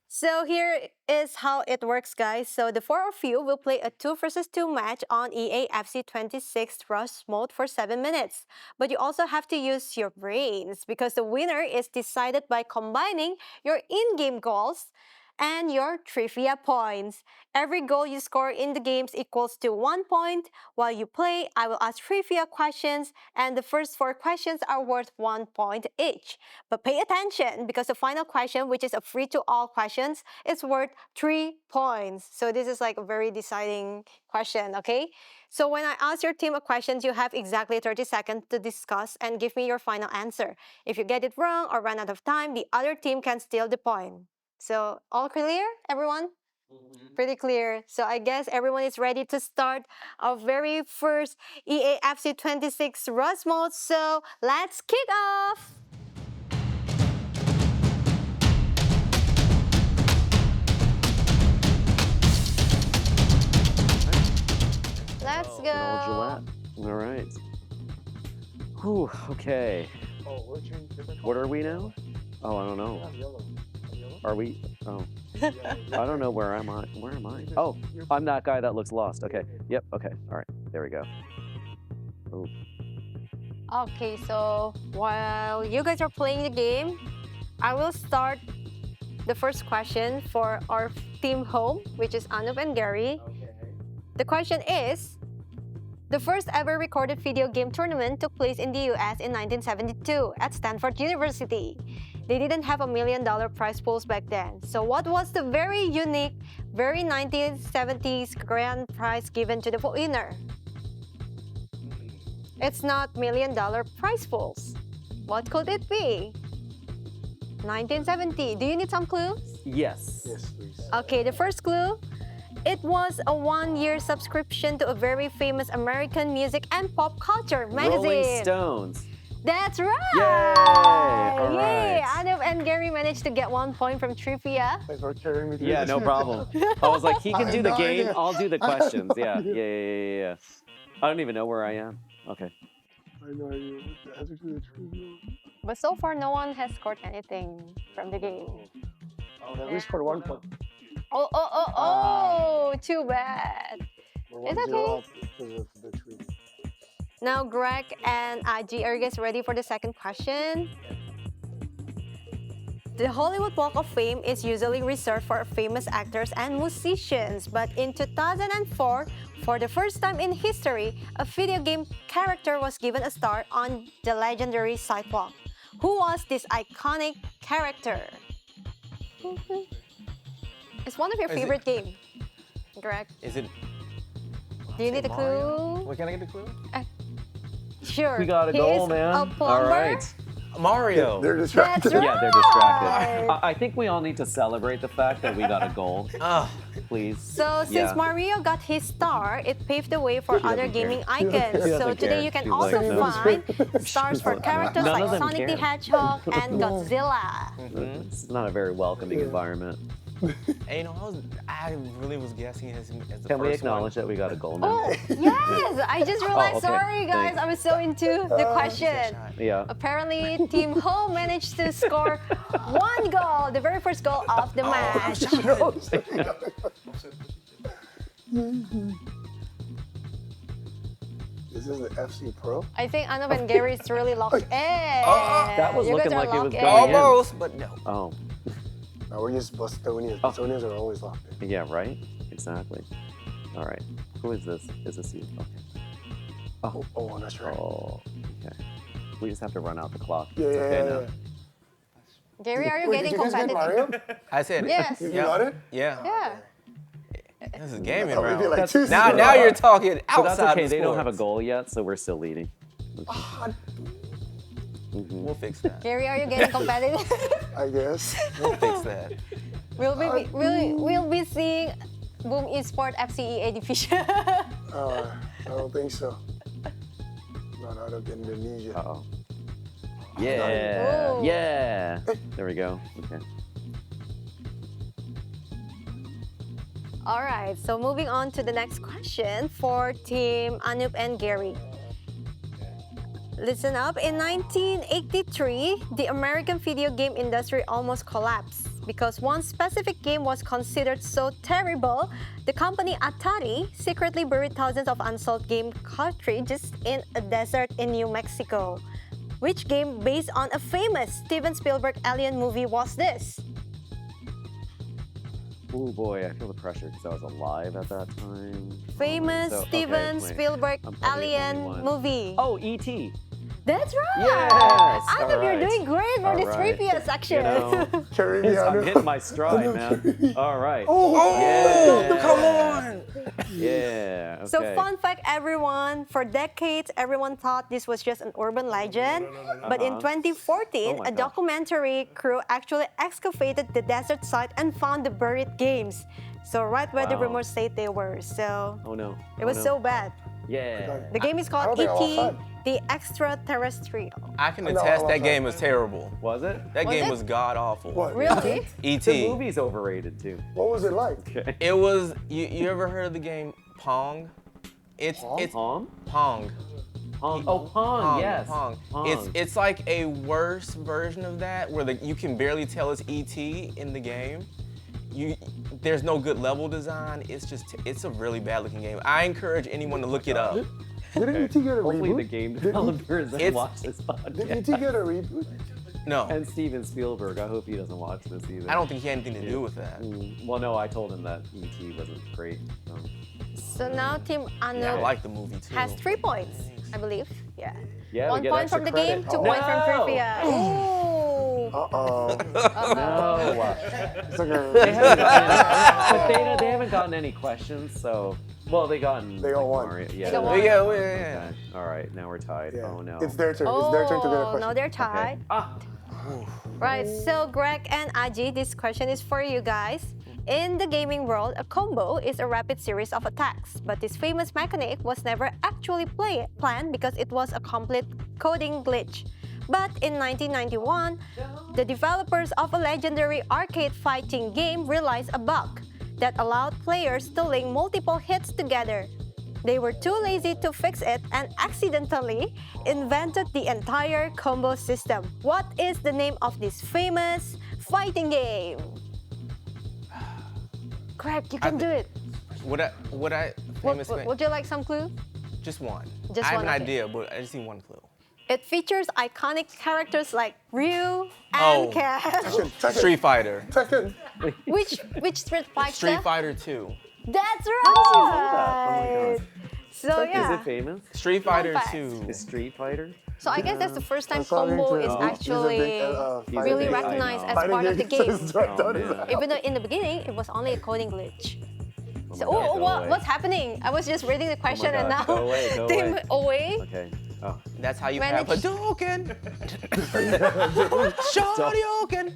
[SPEAKER 2] So here is how it works, guys. So the four of you will play a 2 versus 2 match on EA FC 26 Rush mode for 7 minutes. But you also have to use your brains because the winner is decided by combining your in-game goals and your trivia points. Every goal you score in the games equals to 1 point. While you play, I will ask trivia questions, and the first 4 questions are worth 1 point each. But pay attention, because the final question, which is a free-to-all questions, is worth 3 points. So this is like a very deciding question, okay? So when I ask your team a question, you have exactly 30 seconds to discuss and give me your final answer. If you get it wrong or run out of time, the other team can steal the point. So, all clear, everyone? Pretty clear. So, I guess everyone is ready to start our very first EA FC 26 Rush mode. So, let's kick off! Let's go!
[SPEAKER 1] All right. Whew, okay. What are we now? Oh, I don't know. Are we? Oh. I don't know where am I? Where am I? Oh, I'm that guy that looks lost. Okay. Yep. Okay. All right. There we go. Oh.
[SPEAKER 2] Okay, so while you guys are playing the game, I will start the first question for our team home, which is Anup and Gary. Okay. The question is, the first ever recorded video game tournament took place in the US in 1972 at Stanford University. They didn't have $1 million prize pools back then. So what was the very unique, very 1970s grand prize given to the winner? It's not $1 million prize pools. What could it be? 1970. Do you need some clues?
[SPEAKER 1] Yes.
[SPEAKER 3] Yes, please.
[SPEAKER 2] Okay, the first clue. It was a 1-year subscription to a very famous American music and pop culture magazine.
[SPEAKER 1] Rolling Stones.
[SPEAKER 2] That's right!
[SPEAKER 1] Yay! All
[SPEAKER 2] Yay!
[SPEAKER 1] right.
[SPEAKER 2] Anup and Gary managed to get 1 point from trivia.
[SPEAKER 3] Thanks for carrying me through.
[SPEAKER 1] Yeah, no problem. I was like, he can do the game,
[SPEAKER 3] idea.
[SPEAKER 1] I'll do the questions. Yeah. I don't even know where I am. Okay.
[SPEAKER 3] I have no idea what the answer to the trivia.
[SPEAKER 2] But so far, no one has scored anything from the game.
[SPEAKER 3] Oh, we scored 1 point.
[SPEAKER 2] Oh, too bad. It's okay.
[SPEAKER 3] Because of the trivia.
[SPEAKER 2] Now, Greg and IG, are you guys ready for the second question? The Hollywood Walk of Fame is usually reserved for famous actors and musicians, but in 2004, for the first time in history, a video game character was given a star on the legendary sidewalk. Who was this iconic character? It's one of your favorite games, Greg.
[SPEAKER 4] Is it?
[SPEAKER 2] Do you need a clue?
[SPEAKER 4] What, can I get the clue?
[SPEAKER 2] Sure.
[SPEAKER 1] We got a
[SPEAKER 2] He
[SPEAKER 1] goal,
[SPEAKER 2] is
[SPEAKER 1] man.
[SPEAKER 2] A plumber.
[SPEAKER 1] All right.
[SPEAKER 4] Mario.
[SPEAKER 3] They're distracted.
[SPEAKER 2] That's
[SPEAKER 1] Yeah, they're distracted. I think we all need to celebrate the fact that we got a gold. Please.
[SPEAKER 2] So since Mario got his star, it paved the way for other
[SPEAKER 1] doesn't care.
[SPEAKER 2] gaming icons.
[SPEAKER 1] She
[SPEAKER 2] So
[SPEAKER 1] doesn't
[SPEAKER 2] today
[SPEAKER 1] care.
[SPEAKER 2] you can
[SPEAKER 1] She's
[SPEAKER 2] also
[SPEAKER 1] like, no.
[SPEAKER 2] find stars for characters
[SPEAKER 1] None
[SPEAKER 2] like
[SPEAKER 1] of them
[SPEAKER 2] Sonic the
[SPEAKER 1] care.
[SPEAKER 2] Hedgehog and Godzilla.
[SPEAKER 1] It's not a very welcoming environment.
[SPEAKER 4] And you know, I really was guessing as the
[SPEAKER 1] Can we
[SPEAKER 4] first
[SPEAKER 1] acknowledge that we got a gold now?
[SPEAKER 2] Oh, yes! I just realized,
[SPEAKER 1] okay.
[SPEAKER 2] sorry guys,
[SPEAKER 1] Thanks.
[SPEAKER 2] I was so into the question.
[SPEAKER 1] Yeah.
[SPEAKER 2] Apparently, Team Ho managed to score 1 goal, the very first goal of the match.
[SPEAKER 3] This is the FC Pro.
[SPEAKER 2] I think Anup and Gary is really locked in.
[SPEAKER 1] That was
[SPEAKER 2] You guys
[SPEAKER 1] looking
[SPEAKER 2] are
[SPEAKER 1] like it was
[SPEAKER 2] locked in.
[SPEAKER 1] going in.
[SPEAKER 4] Almost, but no.
[SPEAKER 1] Oh,
[SPEAKER 3] No, we're just Bostonians. Bostonians are always locked in.
[SPEAKER 1] yeah, right? Exactly. All right. Who is this? Is this you? Okay.
[SPEAKER 3] Oh, that's right.
[SPEAKER 1] Oh, okay. We just have to run out the clock.
[SPEAKER 3] Yeah,
[SPEAKER 1] It's
[SPEAKER 3] yeah,
[SPEAKER 1] okay
[SPEAKER 3] yeah,
[SPEAKER 1] now.
[SPEAKER 3] yeah.
[SPEAKER 2] Gary, are you
[SPEAKER 3] Wait,
[SPEAKER 2] getting
[SPEAKER 3] did you guys get
[SPEAKER 2] competitive?
[SPEAKER 3] Mario?
[SPEAKER 4] I said
[SPEAKER 2] Yes.
[SPEAKER 3] You
[SPEAKER 4] Yeah.
[SPEAKER 3] got it?
[SPEAKER 4] Yeah.
[SPEAKER 2] Yeah.
[SPEAKER 4] This is gaming
[SPEAKER 3] Oh, we did
[SPEAKER 4] round.
[SPEAKER 3] like two
[SPEAKER 4] Now
[SPEAKER 3] seconds.
[SPEAKER 4] you're talking
[SPEAKER 1] But
[SPEAKER 4] outside
[SPEAKER 1] that's okay.
[SPEAKER 4] of
[SPEAKER 1] They don't have a
[SPEAKER 4] sports.
[SPEAKER 1] goal yet, so we're still leading.
[SPEAKER 4] We'll fix that.
[SPEAKER 2] Gary, are you getting competitive?
[SPEAKER 3] I guess.
[SPEAKER 4] We'll fix that.
[SPEAKER 2] we'll be seeing Boom Esports FCEA division.
[SPEAKER 3] I don't think so. Not out of Indonesia.
[SPEAKER 1] Uh-oh. Yeah.
[SPEAKER 2] Ooh.
[SPEAKER 1] Yeah. There we go. Okay.
[SPEAKER 2] All right, so moving on to the next question for Team Anup and Gary. Listen up, in 1983, the American video game industry almost collapsed because one specific game was considered so terrible, the company Atari secretly buried thousands of unsold game cartridges in a desert in New Mexico. Which game based on a famous Steven Spielberg alien movie was this?
[SPEAKER 1] Oh boy, I feel the pressure because I was alive at that time.
[SPEAKER 2] Famous
[SPEAKER 1] So, okay,
[SPEAKER 2] Steven
[SPEAKER 1] wait.
[SPEAKER 2] Spielberg
[SPEAKER 1] I'm probably the
[SPEAKER 2] alien
[SPEAKER 1] only one.
[SPEAKER 2] movie.
[SPEAKER 1] Oh, E.T.
[SPEAKER 2] That's right!
[SPEAKER 1] Yes!
[SPEAKER 2] I think
[SPEAKER 1] All
[SPEAKER 2] you're
[SPEAKER 1] right.
[SPEAKER 2] doing great for
[SPEAKER 1] All
[SPEAKER 2] this
[SPEAKER 1] right.
[SPEAKER 2] trivia section.
[SPEAKER 1] You know, I'm hitting my stride, man. All right. Yeah.
[SPEAKER 4] Come on!
[SPEAKER 1] Yeah. Okay.
[SPEAKER 2] So fun fact, everyone, for decades, everyone thought this was just an urban legend. But in 2014,
[SPEAKER 1] Oh my
[SPEAKER 2] a
[SPEAKER 1] gosh.
[SPEAKER 2] documentary crew actually excavated the desert site and found the buried games. So right where the
[SPEAKER 1] Wow.
[SPEAKER 2] rumors say they were. So
[SPEAKER 1] Oh no.
[SPEAKER 2] it was so bad.
[SPEAKER 1] Yeah.
[SPEAKER 2] The game is called
[SPEAKER 3] I don't think I
[SPEAKER 2] E.T.
[SPEAKER 3] lost
[SPEAKER 2] the Extraterrestrial.
[SPEAKER 4] I can
[SPEAKER 3] No,
[SPEAKER 4] attest
[SPEAKER 3] I
[SPEAKER 4] that
[SPEAKER 3] love
[SPEAKER 4] game
[SPEAKER 3] that.
[SPEAKER 4] was terrible.
[SPEAKER 1] Was it?
[SPEAKER 4] That
[SPEAKER 2] Was
[SPEAKER 4] game
[SPEAKER 2] it?
[SPEAKER 4] was god awful.
[SPEAKER 3] What?
[SPEAKER 2] Really?
[SPEAKER 1] The
[SPEAKER 4] E.T.
[SPEAKER 1] movie's overrated too.
[SPEAKER 3] What was it like?
[SPEAKER 1] Okay.
[SPEAKER 4] It was. You ever heard of the game Pong? It's
[SPEAKER 1] Pong?
[SPEAKER 4] Pong.
[SPEAKER 1] Pong. Oh, Pong. Yes.
[SPEAKER 4] Pong.
[SPEAKER 1] Pong.
[SPEAKER 4] It's like a worse version of that where you can barely tell it's E.T. in the game. There's no good level design. It's a really bad looking game. I encourage anyone to look it up.
[SPEAKER 3] Didn't E.T. get a
[SPEAKER 1] Hopefully the
[SPEAKER 3] reboot?
[SPEAKER 1] game developers that
[SPEAKER 4] It's-
[SPEAKER 1] watch this
[SPEAKER 3] Did
[SPEAKER 1] podcast.
[SPEAKER 3] E.T. get a reboot?
[SPEAKER 4] No,
[SPEAKER 1] And Steven Spielberg. I hope he doesn't watch this either.
[SPEAKER 4] I don't think he had anything to do with that.
[SPEAKER 1] Well, no, I told him that E.T. wasn't great.
[SPEAKER 2] So now Team
[SPEAKER 4] I
[SPEAKER 2] Anup
[SPEAKER 4] like the movie too.
[SPEAKER 2] has 3 points, I believe. Yeah.
[SPEAKER 1] Yeah, we
[SPEAKER 2] 1
[SPEAKER 1] get
[SPEAKER 2] point
[SPEAKER 1] extra
[SPEAKER 2] from the
[SPEAKER 1] credit.
[SPEAKER 2] game, 2
[SPEAKER 1] Oh.
[SPEAKER 2] points from
[SPEAKER 1] No!
[SPEAKER 2] trivia. Ooh.
[SPEAKER 3] Uh-oh.
[SPEAKER 1] No.
[SPEAKER 3] It's
[SPEAKER 1] They
[SPEAKER 3] okay.
[SPEAKER 1] haven't gotten any, but they haven't gotten any questions, so. Well, they got
[SPEAKER 3] one.
[SPEAKER 1] Mario.
[SPEAKER 2] They
[SPEAKER 1] Yeah.
[SPEAKER 2] got
[SPEAKER 1] they-
[SPEAKER 2] one.
[SPEAKER 4] Yeah.
[SPEAKER 1] Okay. All right, now we're tied.
[SPEAKER 3] Yeah.
[SPEAKER 1] Oh no.
[SPEAKER 3] It's their turn. It's their turn to get a
[SPEAKER 2] Oh,
[SPEAKER 3] question.
[SPEAKER 2] now they're
[SPEAKER 1] Okay.
[SPEAKER 2] tied.
[SPEAKER 1] Ah.
[SPEAKER 2] Right, so Greg and Aji, this question is for you guys. In the gaming world, a combo is a rapid series of attacks, but this famous mechanic was never actually planned because it was a complete coding glitch. But in 1991, the developers of a legendary arcade fighting game realized a bug that allowed players to link multiple hits together. They were too lazy to fix it and accidentally invented the entire combo system. What is the name of this famous fighting game? Greg, you can do it.
[SPEAKER 4] Would I famous thing?
[SPEAKER 2] Would you like some clue?
[SPEAKER 4] Just one.
[SPEAKER 2] Just
[SPEAKER 4] I have
[SPEAKER 2] one,
[SPEAKER 4] an
[SPEAKER 2] okay.
[SPEAKER 4] idea, but I just need one clue.
[SPEAKER 2] It features iconic characters like Ryu
[SPEAKER 4] Oh.
[SPEAKER 2] and Ken.
[SPEAKER 3] Tekken.
[SPEAKER 4] Street Fighter.
[SPEAKER 3] Tekken.
[SPEAKER 2] which Street Fighter?
[SPEAKER 4] Street Fighter 2.
[SPEAKER 2] That's
[SPEAKER 1] Oh my
[SPEAKER 2] right.
[SPEAKER 1] gosh.
[SPEAKER 2] So
[SPEAKER 1] Is
[SPEAKER 2] yeah.
[SPEAKER 1] it famous?
[SPEAKER 4] Street Fighter
[SPEAKER 2] fact.
[SPEAKER 4] 2.
[SPEAKER 1] Is Street Fighter?
[SPEAKER 2] So I guess that's the first time
[SPEAKER 3] I'm sorry
[SPEAKER 2] combo
[SPEAKER 3] to-
[SPEAKER 2] is
[SPEAKER 3] he's a big,
[SPEAKER 2] actually
[SPEAKER 1] He's
[SPEAKER 2] really
[SPEAKER 1] a big- I
[SPEAKER 2] recognized
[SPEAKER 1] know.
[SPEAKER 2] as
[SPEAKER 3] Fighting
[SPEAKER 2] part of the
[SPEAKER 3] games.
[SPEAKER 2] game.
[SPEAKER 1] Oh, man.
[SPEAKER 2] Even though in the beginning it was only a coding glitch. So,
[SPEAKER 1] my God, go away.
[SPEAKER 2] what's happening? I was just reading the question and
[SPEAKER 1] gosh,
[SPEAKER 2] now
[SPEAKER 1] go away, go
[SPEAKER 2] Team
[SPEAKER 1] away.
[SPEAKER 2] away.
[SPEAKER 1] Okay. Oh.
[SPEAKER 4] That's how you
[SPEAKER 2] Manage-
[SPEAKER 4] have Hadouken. Shoryuken.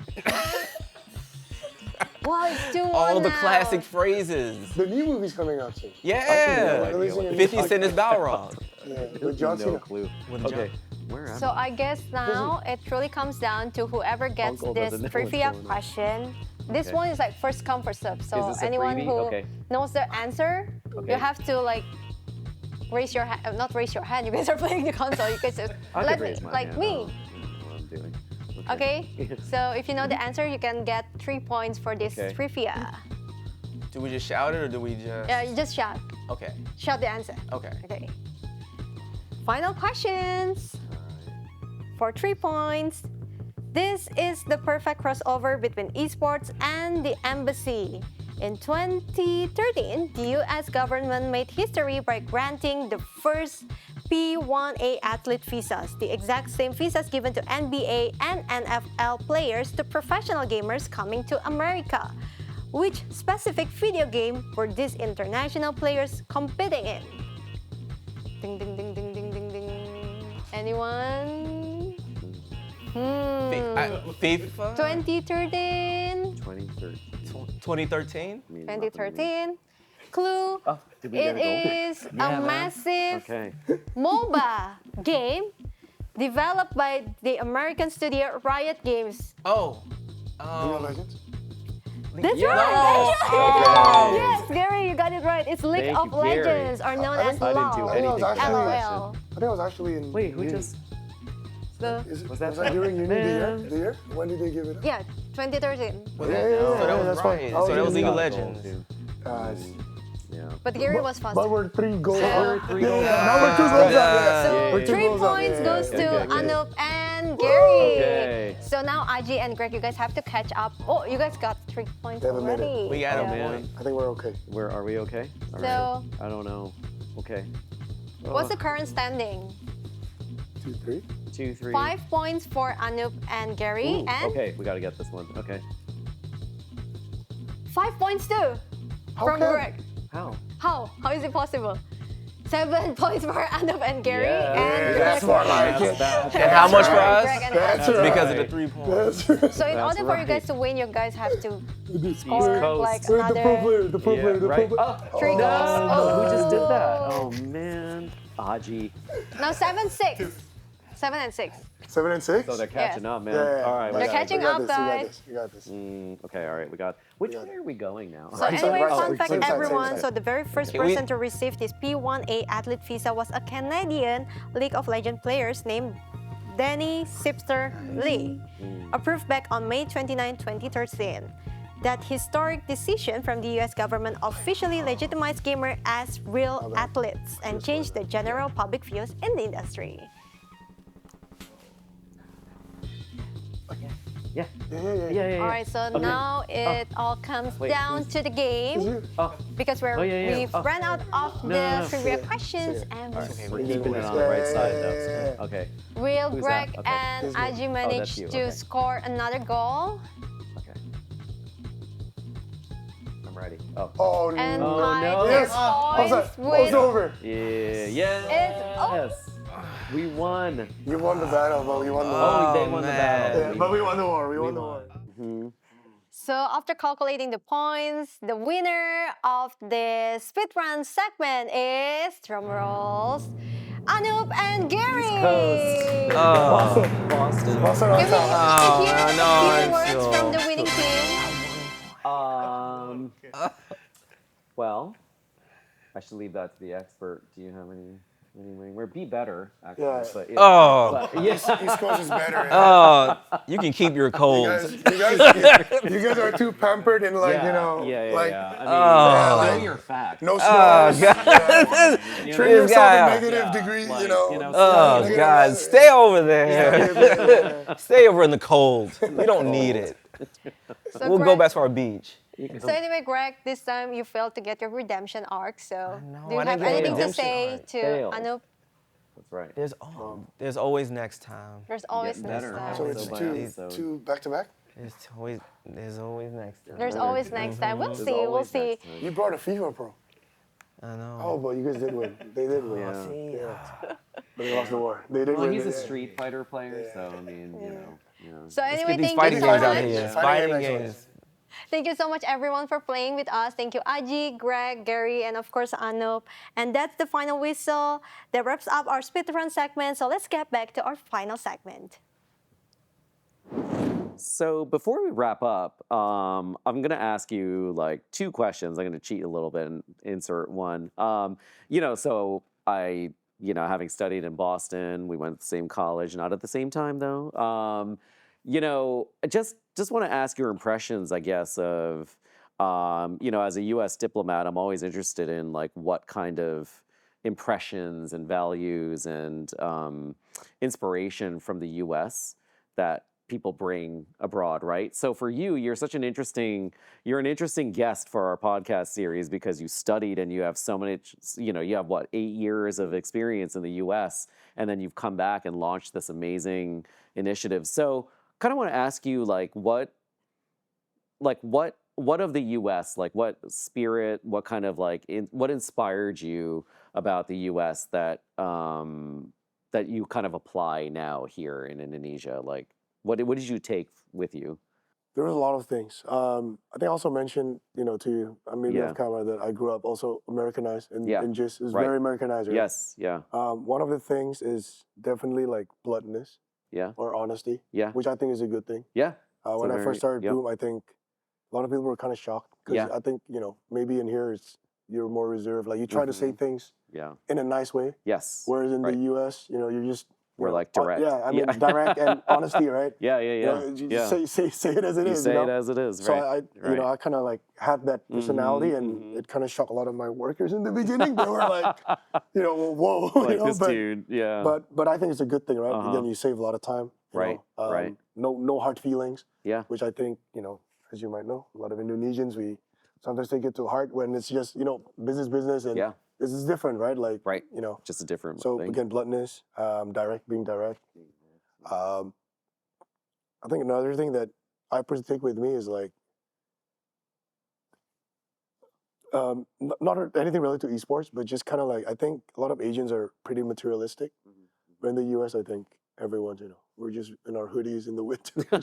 [SPEAKER 2] Wow, it's 2-1
[SPEAKER 4] All the
[SPEAKER 2] now.
[SPEAKER 4] classic phrases.
[SPEAKER 3] The new movie's coming out soon.
[SPEAKER 4] Yeah.
[SPEAKER 3] Releasing a new
[SPEAKER 4] 50 Cent is Balrog.
[SPEAKER 3] Yeah, with John
[SPEAKER 1] No
[SPEAKER 3] Cena.
[SPEAKER 1] clue.
[SPEAKER 4] With
[SPEAKER 1] Okay. Where am
[SPEAKER 2] So
[SPEAKER 1] I?
[SPEAKER 2] I guess now it really comes down to whoever gets
[SPEAKER 1] Uncle
[SPEAKER 2] this
[SPEAKER 1] doesn't know what's
[SPEAKER 2] trivia
[SPEAKER 1] going on.
[SPEAKER 2] question. This
[SPEAKER 1] Okay.
[SPEAKER 2] one is like first come first serve. So
[SPEAKER 1] Is this a
[SPEAKER 2] anyone
[SPEAKER 1] freebie?
[SPEAKER 2] who
[SPEAKER 1] Okay.
[SPEAKER 2] knows the answer,
[SPEAKER 1] Okay.
[SPEAKER 2] you have to like raise your hand. Not raise your hand. You guys are playing the console. You guys just
[SPEAKER 1] I
[SPEAKER 2] let
[SPEAKER 1] could raise my
[SPEAKER 2] like
[SPEAKER 1] hand.
[SPEAKER 2] me.
[SPEAKER 1] I don't know what I'm doing.
[SPEAKER 2] Okay. So if you know the answer, you can get 3 points for this
[SPEAKER 1] Okay.
[SPEAKER 2] trivia.
[SPEAKER 4] Do we just shout it or do we just?
[SPEAKER 2] Yeah, you just shout.
[SPEAKER 4] Okay.
[SPEAKER 2] Shout the answer.
[SPEAKER 4] Okay.
[SPEAKER 2] Okay. Final questions for 3 points. This is the perfect crossover between esports and the embassy. In 2013, the US government made history by granting the first P1A athlete visas, the exact same visas given to NBA and NFL players to professional gamers coming to America. Which specific video game were these international players competing in? Ding ding ding ding ding ding ding. Anyone?
[SPEAKER 4] FIFA?
[SPEAKER 2] 2013.
[SPEAKER 1] 2013.
[SPEAKER 4] 2013?
[SPEAKER 2] 2013. Clue.
[SPEAKER 1] Oh, did we
[SPEAKER 2] It
[SPEAKER 1] get a goal?
[SPEAKER 2] is a massive
[SPEAKER 1] Okay.
[SPEAKER 2] MOBA game developed by the American studio Riot Games.
[SPEAKER 4] Oh.
[SPEAKER 3] League of Legends?
[SPEAKER 2] That's
[SPEAKER 4] Yeah.
[SPEAKER 2] right.
[SPEAKER 4] Oh.
[SPEAKER 2] Yes, Gary, you got it right. It's League
[SPEAKER 1] Thank
[SPEAKER 2] of
[SPEAKER 1] you, Gary.
[SPEAKER 2] Legends, or known as
[SPEAKER 1] I didn't do
[SPEAKER 2] LOL.
[SPEAKER 1] anything.
[SPEAKER 2] LOL.
[SPEAKER 3] I think I was actually in.
[SPEAKER 1] Wait, who
[SPEAKER 3] uni.
[SPEAKER 1] just?
[SPEAKER 3] Was
[SPEAKER 1] that
[SPEAKER 3] that during uni?
[SPEAKER 1] Man.
[SPEAKER 3] The year? When did they give it up?
[SPEAKER 2] Yeah, 2013.
[SPEAKER 3] Yeah, yeah,
[SPEAKER 4] So that was
[SPEAKER 3] that's
[SPEAKER 4] right.
[SPEAKER 3] fine.
[SPEAKER 4] So that was League of
[SPEAKER 1] Got a
[SPEAKER 4] Legends.
[SPEAKER 1] goal, too. Yeah.
[SPEAKER 2] But Gary was faster.
[SPEAKER 3] But we're 3 goals.
[SPEAKER 2] So-
[SPEAKER 3] out.
[SPEAKER 1] Three
[SPEAKER 3] Yeah,
[SPEAKER 1] goals
[SPEAKER 3] yeah,
[SPEAKER 1] out.
[SPEAKER 3] now we're 2 goals out. Yeah.
[SPEAKER 2] So
[SPEAKER 3] We're 2
[SPEAKER 2] 3
[SPEAKER 3] goals out.
[SPEAKER 2] points
[SPEAKER 3] Yeah,
[SPEAKER 2] goes
[SPEAKER 3] yeah,
[SPEAKER 2] to
[SPEAKER 3] yeah. Okay.
[SPEAKER 2] Anup and Gary.
[SPEAKER 1] Okay.
[SPEAKER 2] So now Aji and Greg, you guys have to catch up. Oh, you guys got 3 points
[SPEAKER 3] They have a minute.
[SPEAKER 2] already.
[SPEAKER 4] We got a
[SPEAKER 2] Yeah.
[SPEAKER 4] point.
[SPEAKER 3] I think we're okay.
[SPEAKER 1] Where are we? Okay. All
[SPEAKER 2] So-
[SPEAKER 1] right. I don't know. Okay.
[SPEAKER 2] What's the current standing?
[SPEAKER 3] 2, 3.
[SPEAKER 1] 2, 3.
[SPEAKER 2] 5 points for Anup and Gary,
[SPEAKER 1] Ooh,
[SPEAKER 2] and
[SPEAKER 1] okay, we got to get this one. Okay.
[SPEAKER 2] 5 points too
[SPEAKER 3] How
[SPEAKER 2] from
[SPEAKER 3] come?
[SPEAKER 2] Greg.
[SPEAKER 1] How?
[SPEAKER 2] How? How is it possible? 7 points for Anup and Gary,
[SPEAKER 1] Yeah,
[SPEAKER 2] and
[SPEAKER 3] that's
[SPEAKER 2] Greg.
[SPEAKER 3] more like it.
[SPEAKER 4] And how much for us?
[SPEAKER 2] Greg and
[SPEAKER 3] That's
[SPEAKER 2] Anup.
[SPEAKER 3] right.
[SPEAKER 4] Because of the 3 points.
[SPEAKER 3] That's right.
[SPEAKER 2] So in
[SPEAKER 1] That's
[SPEAKER 2] order for you guys
[SPEAKER 1] right.
[SPEAKER 2] to win, you guys have to
[SPEAKER 1] East
[SPEAKER 2] score
[SPEAKER 1] Coast.
[SPEAKER 2] like
[SPEAKER 3] Where's the pro
[SPEAKER 2] another
[SPEAKER 3] player? The pro player. The pro
[SPEAKER 1] right.
[SPEAKER 3] player.
[SPEAKER 1] Oh,
[SPEAKER 2] 3
[SPEAKER 1] no.
[SPEAKER 2] goals.
[SPEAKER 1] Who just did that? Oh, man. Aji.
[SPEAKER 2] Now 7-6. 7 and 6.
[SPEAKER 3] 7 and 6.
[SPEAKER 1] So they're catching up, man.
[SPEAKER 3] Yeah, yeah.
[SPEAKER 1] All right. we
[SPEAKER 2] They're
[SPEAKER 1] got it.
[SPEAKER 2] catching
[SPEAKER 3] We got
[SPEAKER 2] up,
[SPEAKER 3] this, we got
[SPEAKER 2] guys.
[SPEAKER 3] this, we got this.
[SPEAKER 1] Okay, all right. We got. Which way are we going now?
[SPEAKER 2] So
[SPEAKER 3] Right side,
[SPEAKER 2] anyway,
[SPEAKER 3] right
[SPEAKER 2] fun
[SPEAKER 3] side,
[SPEAKER 2] fact,
[SPEAKER 3] same side, same
[SPEAKER 2] everyone.
[SPEAKER 3] side.
[SPEAKER 2] So the very first
[SPEAKER 4] Okay, we-
[SPEAKER 2] person to receive this P1A athlete visa was a Canadian League of Legends player named Danny Sipster Lee, approved back on May 29, 2013. That historic decision from the US government officially legitimized gamers as real athletes and changed the general public views in the industry.
[SPEAKER 1] Yeah.
[SPEAKER 3] Yeah.
[SPEAKER 2] All right, so
[SPEAKER 1] Okay.
[SPEAKER 2] now it all comes
[SPEAKER 1] Wait,
[SPEAKER 2] down to the game
[SPEAKER 1] Oh,
[SPEAKER 2] because
[SPEAKER 1] Oh, yeah, yeah.
[SPEAKER 2] we've
[SPEAKER 1] Oh.
[SPEAKER 2] ran out of
[SPEAKER 1] No,
[SPEAKER 2] the
[SPEAKER 1] no, no.
[SPEAKER 2] trivia
[SPEAKER 3] Yeah.
[SPEAKER 2] questions
[SPEAKER 3] Yeah.
[SPEAKER 2] and
[SPEAKER 1] all right.
[SPEAKER 4] Okay,
[SPEAKER 1] We're
[SPEAKER 4] we're
[SPEAKER 1] keeping it
[SPEAKER 4] equal.
[SPEAKER 1] on the right side,
[SPEAKER 3] Yeah.
[SPEAKER 1] though. Okay.
[SPEAKER 2] Will
[SPEAKER 1] Who's
[SPEAKER 2] Greg
[SPEAKER 1] that? Okay.
[SPEAKER 2] and
[SPEAKER 3] Here's me.
[SPEAKER 2] Aji manage
[SPEAKER 1] you,
[SPEAKER 2] to
[SPEAKER 1] okay.
[SPEAKER 2] score another goal?
[SPEAKER 1] Okay. I'm ready. Oh.
[SPEAKER 3] Oh,
[SPEAKER 2] And
[SPEAKER 3] no.
[SPEAKER 1] Oh,
[SPEAKER 2] tie
[SPEAKER 1] no.
[SPEAKER 2] their
[SPEAKER 3] Yes.
[SPEAKER 2] points
[SPEAKER 3] Offside.
[SPEAKER 2] with
[SPEAKER 3] It's over.
[SPEAKER 1] Yeah. Yes.
[SPEAKER 2] It's
[SPEAKER 1] We won.
[SPEAKER 3] You won the battle, but we won the war.
[SPEAKER 1] Oh, they won the
[SPEAKER 4] man.
[SPEAKER 1] battle.
[SPEAKER 3] Yeah, but we won the war. We won the war.
[SPEAKER 2] So after calculating the points, the winner of the speedrun segment is, drum rolls, Anup and Gary.
[SPEAKER 1] Coast.
[SPEAKER 4] Oh.
[SPEAKER 1] Boston.
[SPEAKER 3] Boston on
[SPEAKER 2] Can we
[SPEAKER 3] top.
[SPEAKER 2] hear
[SPEAKER 4] I
[SPEAKER 2] a
[SPEAKER 4] know,
[SPEAKER 2] few
[SPEAKER 4] it's
[SPEAKER 2] words
[SPEAKER 4] so-
[SPEAKER 2] from the winning team?
[SPEAKER 1] Well, I should leave that to the expert. Do you have any winning? Or be better, actually.
[SPEAKER 3] Yeah.
[SPEAKER 1] But,
[SPEAKER 4] Oh.
[SPEAKER 1] But, yeah.
[SPEAKER 3] East Coast is better.
[SPEAKER 4] Oh, you can keep your cold.
[SPEAKER 3] You guys are too pampered and like,
[SPEAKER 1] yeah,
[SPEAKER 3] you know,
[SPEAKER 1] yeah,
[SPEAKER 3] like
[SPEAKER 1] I mean,
[SPEAKER 4] Oh.
[SPEAKER 1] know your facts.
[SPEAKER 3] no
[SPEAKER 4] Oh,
[SPEAKER 3] snows.
[SPEAKER 4] God.
[SPEAKER 1] You know,
[SPEAKER 3] Train
[SPEAKER 4] This
[SPEAKER 3] yourself
[SPEAKER 4] guy-
[SPEAKER 3] in negative
[SPEAKER 1] Yeah,
[SPEAKER 3] degree,
[SPEAKER 1] like,
[SPEAKER 3] you know.
[SPEAKER 4] Oh,
[SPEAKER 3] Negative
[SPEAKER 4] God.
[SPEAKER 3] weather.
[SPEAKER 4] Stay over there.
[SPEAKER 3] Yeah.
[SPEAKER 4] Stay over in the cold. We don't need it.
[SPEAKER 2] So
[SPEAKER 4] We'll go
[SPEAKER 2] Greg-
[SPEAKER 4] back to our beach.
[SPEAKER 2] So anyway, Greg, this time you failed to get your redemption arc. So
[SPEAKER 4] know,
[SPEAKER 2] do you
[SPEAKER 4] I
[SPEAKER 2] have
[SPEAKER 4] didn't get my
[SPEAKER 2] anything to
[SPEAKER 4] redemption
[SPEAKER 2] say
[SPEAKER 4] arc.
[SPEAKER 2] to
[SPEAKER 1] Failed.
[SPEAKER 2] Anup?
[SPEAKER 1] That's right.
[SPEAKER 4] There's always next time.
[SPEAKER 2] There's always
[SPEAKER 1] Getting
[SPEAKER 2] next
[SPEAKER 1] better.
[SPEAKER 2] time.
[SPEAKER 3] So it's
[SPEAKER 1] So by
[SPEAKER 3] two
[SPEAKER 1] episode.
[SPEAKER 3] back to back.
[SPEAKER 4] There's always next time.
[SPEAKER 2] There's always next time. We'll
[SPEAKER 1] There's
[SPEAKER 2] see. We'll
[SPEAKER 1] always
[SPEAKER 2] see.
[SPEAKER 1] next time.
[SPEAKER 3] You brought a FIFA Pro.
[SPEAKER 4] I know.
[SPEAKER 3] Oh, but you guys did win. They did win.
[SPEAKER 1] Yeah.
[SPEAKER 4] See,
[SPEAKER 3] But they lost the war. They did
[SPEAKER 1] Well,
[SPEAKER 3] win.
[SPEAKER 1] he's a
[SPEAKER 3] Yeah.
[SPEAKER 1] Street Fighter player, so I mean,
[SPEAKER 2] So
[SPEAKER 4] let's
[SPEAKER 2] anyway,
[SPEAKER 4] get these
[SPEAKER 2] thank you
[SPEAKER 4] fighting
[SPEAKER 2] so
[SPEAKER 4] games out
[SPEAKER 2] much.
[SPEAKER 4] here.
[SPEAKER 3] Fighting
[SPEAKER 4] Fighting
[SPEAKER 3] game
[SPEAKER 4] games.
[SPEAKER 3] excellence.
[SPEAKER 2] Thank you so much, everyone, for playing with us. Thank you, Aji, Greg, Gary, and of course, Anup. And that's the final whistle that wraps up our speedrun segment. So let's get back to our final segment.
[SPEAKER 1] So before we wrap up, I'm going to ask you like 2 questions. I'm going to cheat a little bit and insert one. So having studied in Boston, we went to the same college, not at the same time though. I just want to ask your impressions, I guess, of, as a U.S. diplomat, I'm always interested in like what kind of impressions and values and inspiration from the U.S. that people bring abroad, right? So for you, you're an interesting guest for our podcast series because you studied and you have so many, you have what, 8 years of experience in the US, and then you've come back and launched this amazing initiative. So kind of want to ask you what of the US, like what spirit, what kind of what inspired you about the US that that you kind of apply now here in Indonesia? Like what did you take with you?
[SPEAKER 3] There was a lot of things. I think I also mentioned, to you, maybe off camera, that I grew up also Americanized and just is very Americanized. Right?
[SPEAKER 1] Yes, yeah.
[SPEAKER 3] One of the things is definitely like bluntness.
[SPEAKER 1] Yeah.
[SPEAKER 3] Or honesty.
[SPEAKER 1] Yeah.
[SPEAKER 3] Which I think is a good thing.
[SPEAKER 1] Yeah.
[SPEAKER 3] When I first started Boom, I think a lot of people were kind of shocked because I think maybe in here you're more reserved. Like you try to say things in a nice way.
[SPEAKER 1] Yes.
[SPEAKER 3] Whereas in the U.S., you're just
[SPEAKER 1] we're like direct.
[SPEAKER 3] Direct and honesty, right?
[SPEAKER 1] Yeah.
[SPEAKER 3] Say it as it is.
[SPEAKER 1] Say it as it is.
[SPEAKER 3] So
[SPEAKER 1] right.
[SPEAKER 3] I kind of like had that personality, and it kind of shocked a lot of my workers in the beginning. They were like, whoa,
[SPEAKER 1] like this dude, yeah.
[SPEAKER 3] But I think it's a good thing, right? Again, you save a lot of time.
[SPEAKER 1] Right.
[SPEAKER 3] No hard feelings.
[SPEAKER 1] Yeah.
[SPEAKER 3] Which I think as you might know, a lot of Indonesians, we sometimes take it to heart when it's just business and this is different, right? Like
[SPEAKER 1] just a different
[SPEAKER 3] so
[SPEAKER 1] thing.
[SPEAKER 3] Again, bluntness, being direct. I think another thing that I personally take with me is like not anything related to esports, but just kind of like I think a lot of Asians are pretty materialistic. But in the US, I think everyone's we're just in our hoodies in the winter, we're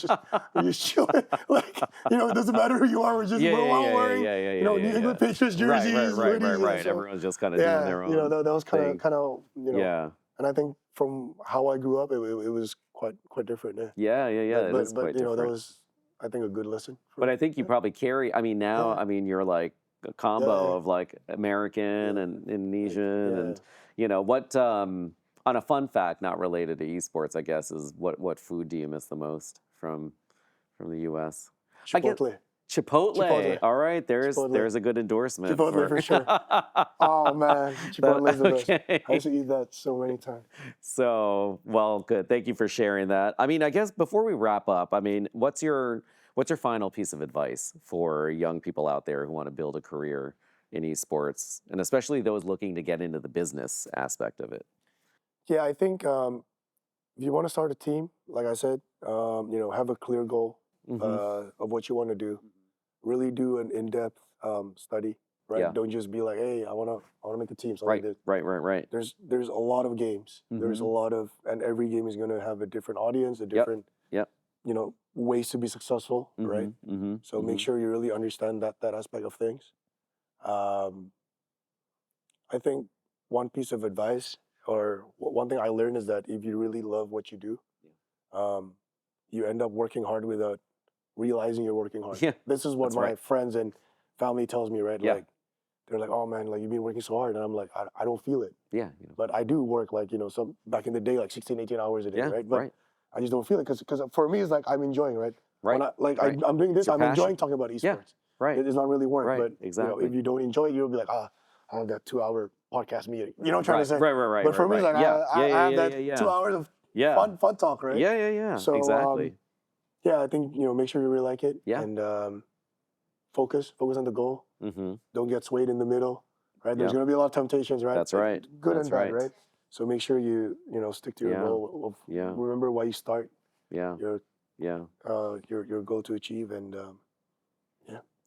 [SPEAKER 3] just chilling. Like it doesn't matter who you are, we're all wearing New England Patriots jerseys, hoodies.
[SPEAKER 1] Right.
[SPEAKER 3] So,
[SPEAKER 1] Everyone's just kind of doing their own.
[SPEAKER 3] That was kind of
[SPEAKER 1] Yeah.
[SPEAKER 3] And I think from how I grew up, it was quite different.
[SPEAKER 1] Yeah.
[SPEAKER 3] But,
[SPEAKER 1] It is quite different.
[SPEAKER 3] That was, I think, a good lesson.
[SPEAKER 1] But I think you probably carry. I mean, now, you're like a combo of like American and Indonesian, and what. On a fun fact, not related to esports, I guess, is what food do you miss the most from the U.S.?
[SPEAKER 3] Chipotle.
[SPEAKER 1] Chipotle. All right, there's a good endorsement.
[SPEAKER 3] Chipotle for sure. Oh man, Chipotle is the best. I used to eat that so many times.
[SPEAKER 1] So well, good. Thank you for sharing that. I guess before we wrap up, what's your final piece of advice for young people out there who want to build a career in esports, and especially those looking to get into the business aspect of it?
[SPEAKER 3] Yeah, I think if you want to start a team, like I said, have a clear goal of what you want to do. Really do an in-depth study, right?
[SPEAKER 1] Yeah.
[SPEAKER 3] Don't just be like, hey, I wanna make a team. So
[SPEAKER 1] right.
[SPEAKER 3] There's a lot of games. There's a lot of, and every game is gonna have a different audience, a different, ways to be successful, right? So make sure you really understand that aspect of things. I think one piece of advice, or one thing I learned, is that if you really love what you do, you end up working hard without realizing you're working hard.
[SPEAKER 1] Yeah,
[SPEAKER 3] this is what my friends and family tells me, right?
[SPEAKER 1] Yeah.
[SPEAKER 3] Like they're like, oh man, like you've been working so hard, and I'm like, I don't feel it.
[SPEAKER 1] Yeah.
[SPEAKER 3] But I do work like some back in the day, like 16, 18 hours a day, right? But I just don't feel it because for me it's like I'm enjoying, right?
[SPEAKER 1] Right.
[SPEAKER 3] When I'm doing this, I'm enjoying talking about esports.
[SPEAKER 1] Yeah. Right.
[SPEAKER 3] It's not really work, but
[SPEAKER 1] exactly.
[SPEAKER 3] if you don't enjoy it, you'll be like, I have that 2-hour podcast meeting. You know what I'm trying to say?
[SPEAKER 1] Right.
[SPEAKER 3] But for me, it's like I have that 2 hours of fun talk, right?
[SPEAKER 1] Yeah.
[SPEAKER 3] So,
[SPEAKER 1] exactly.
[SPEAKER 3] I think make sure you really like it.
[SPEAKER 1] Yeah.
[SPEAKER 3] And focus on the goal. Don't get swayed in the middle, right? There's going to be a lot of temptations, right?
[SPEAKER 1] That's right.
[SPEAKER 3] Good and bad, right? So make sure you stick to your goal. Remember why you start. Your goal to achieve, and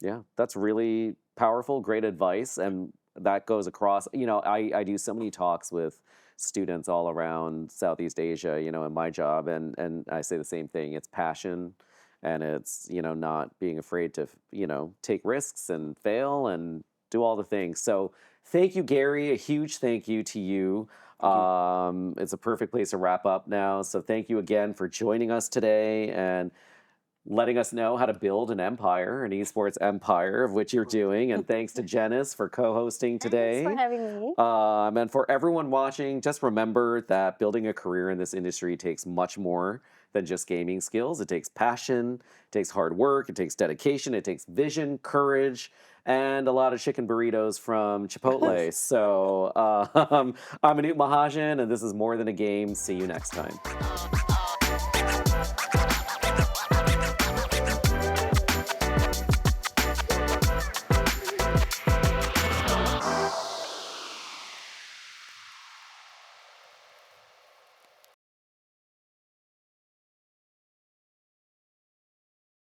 [SPEAKER 1] yeah, that's really powerful, great advice. And that goes across. You know, I do so many talks with students all around Southeast Asia, you know, in my job, and I say the same thing. It's passion, and it's, you know, not being afraid to, you know, take risks and fail and do all the things. So thank you, Gary. A huge thank you to you. It's a perfect place to wrap up now. So thank you again for joining us today and letting us know how to build an empire, an esports empire, of which you're doing. And thanks to Jeanice for co-hosting today.
[SPEAKER 2] Thanks for having me.
[SPEAKER 1] And for everyone watching, just remember that building a career in this industry takes much more than just gaming skills. It takes passion, it takes hard work, it takes dedication, it takes vision, courage, and a lot of chicken burritos from Chipotle. So I'm Anup Mahajan, and this is More Than a Game. See you next time.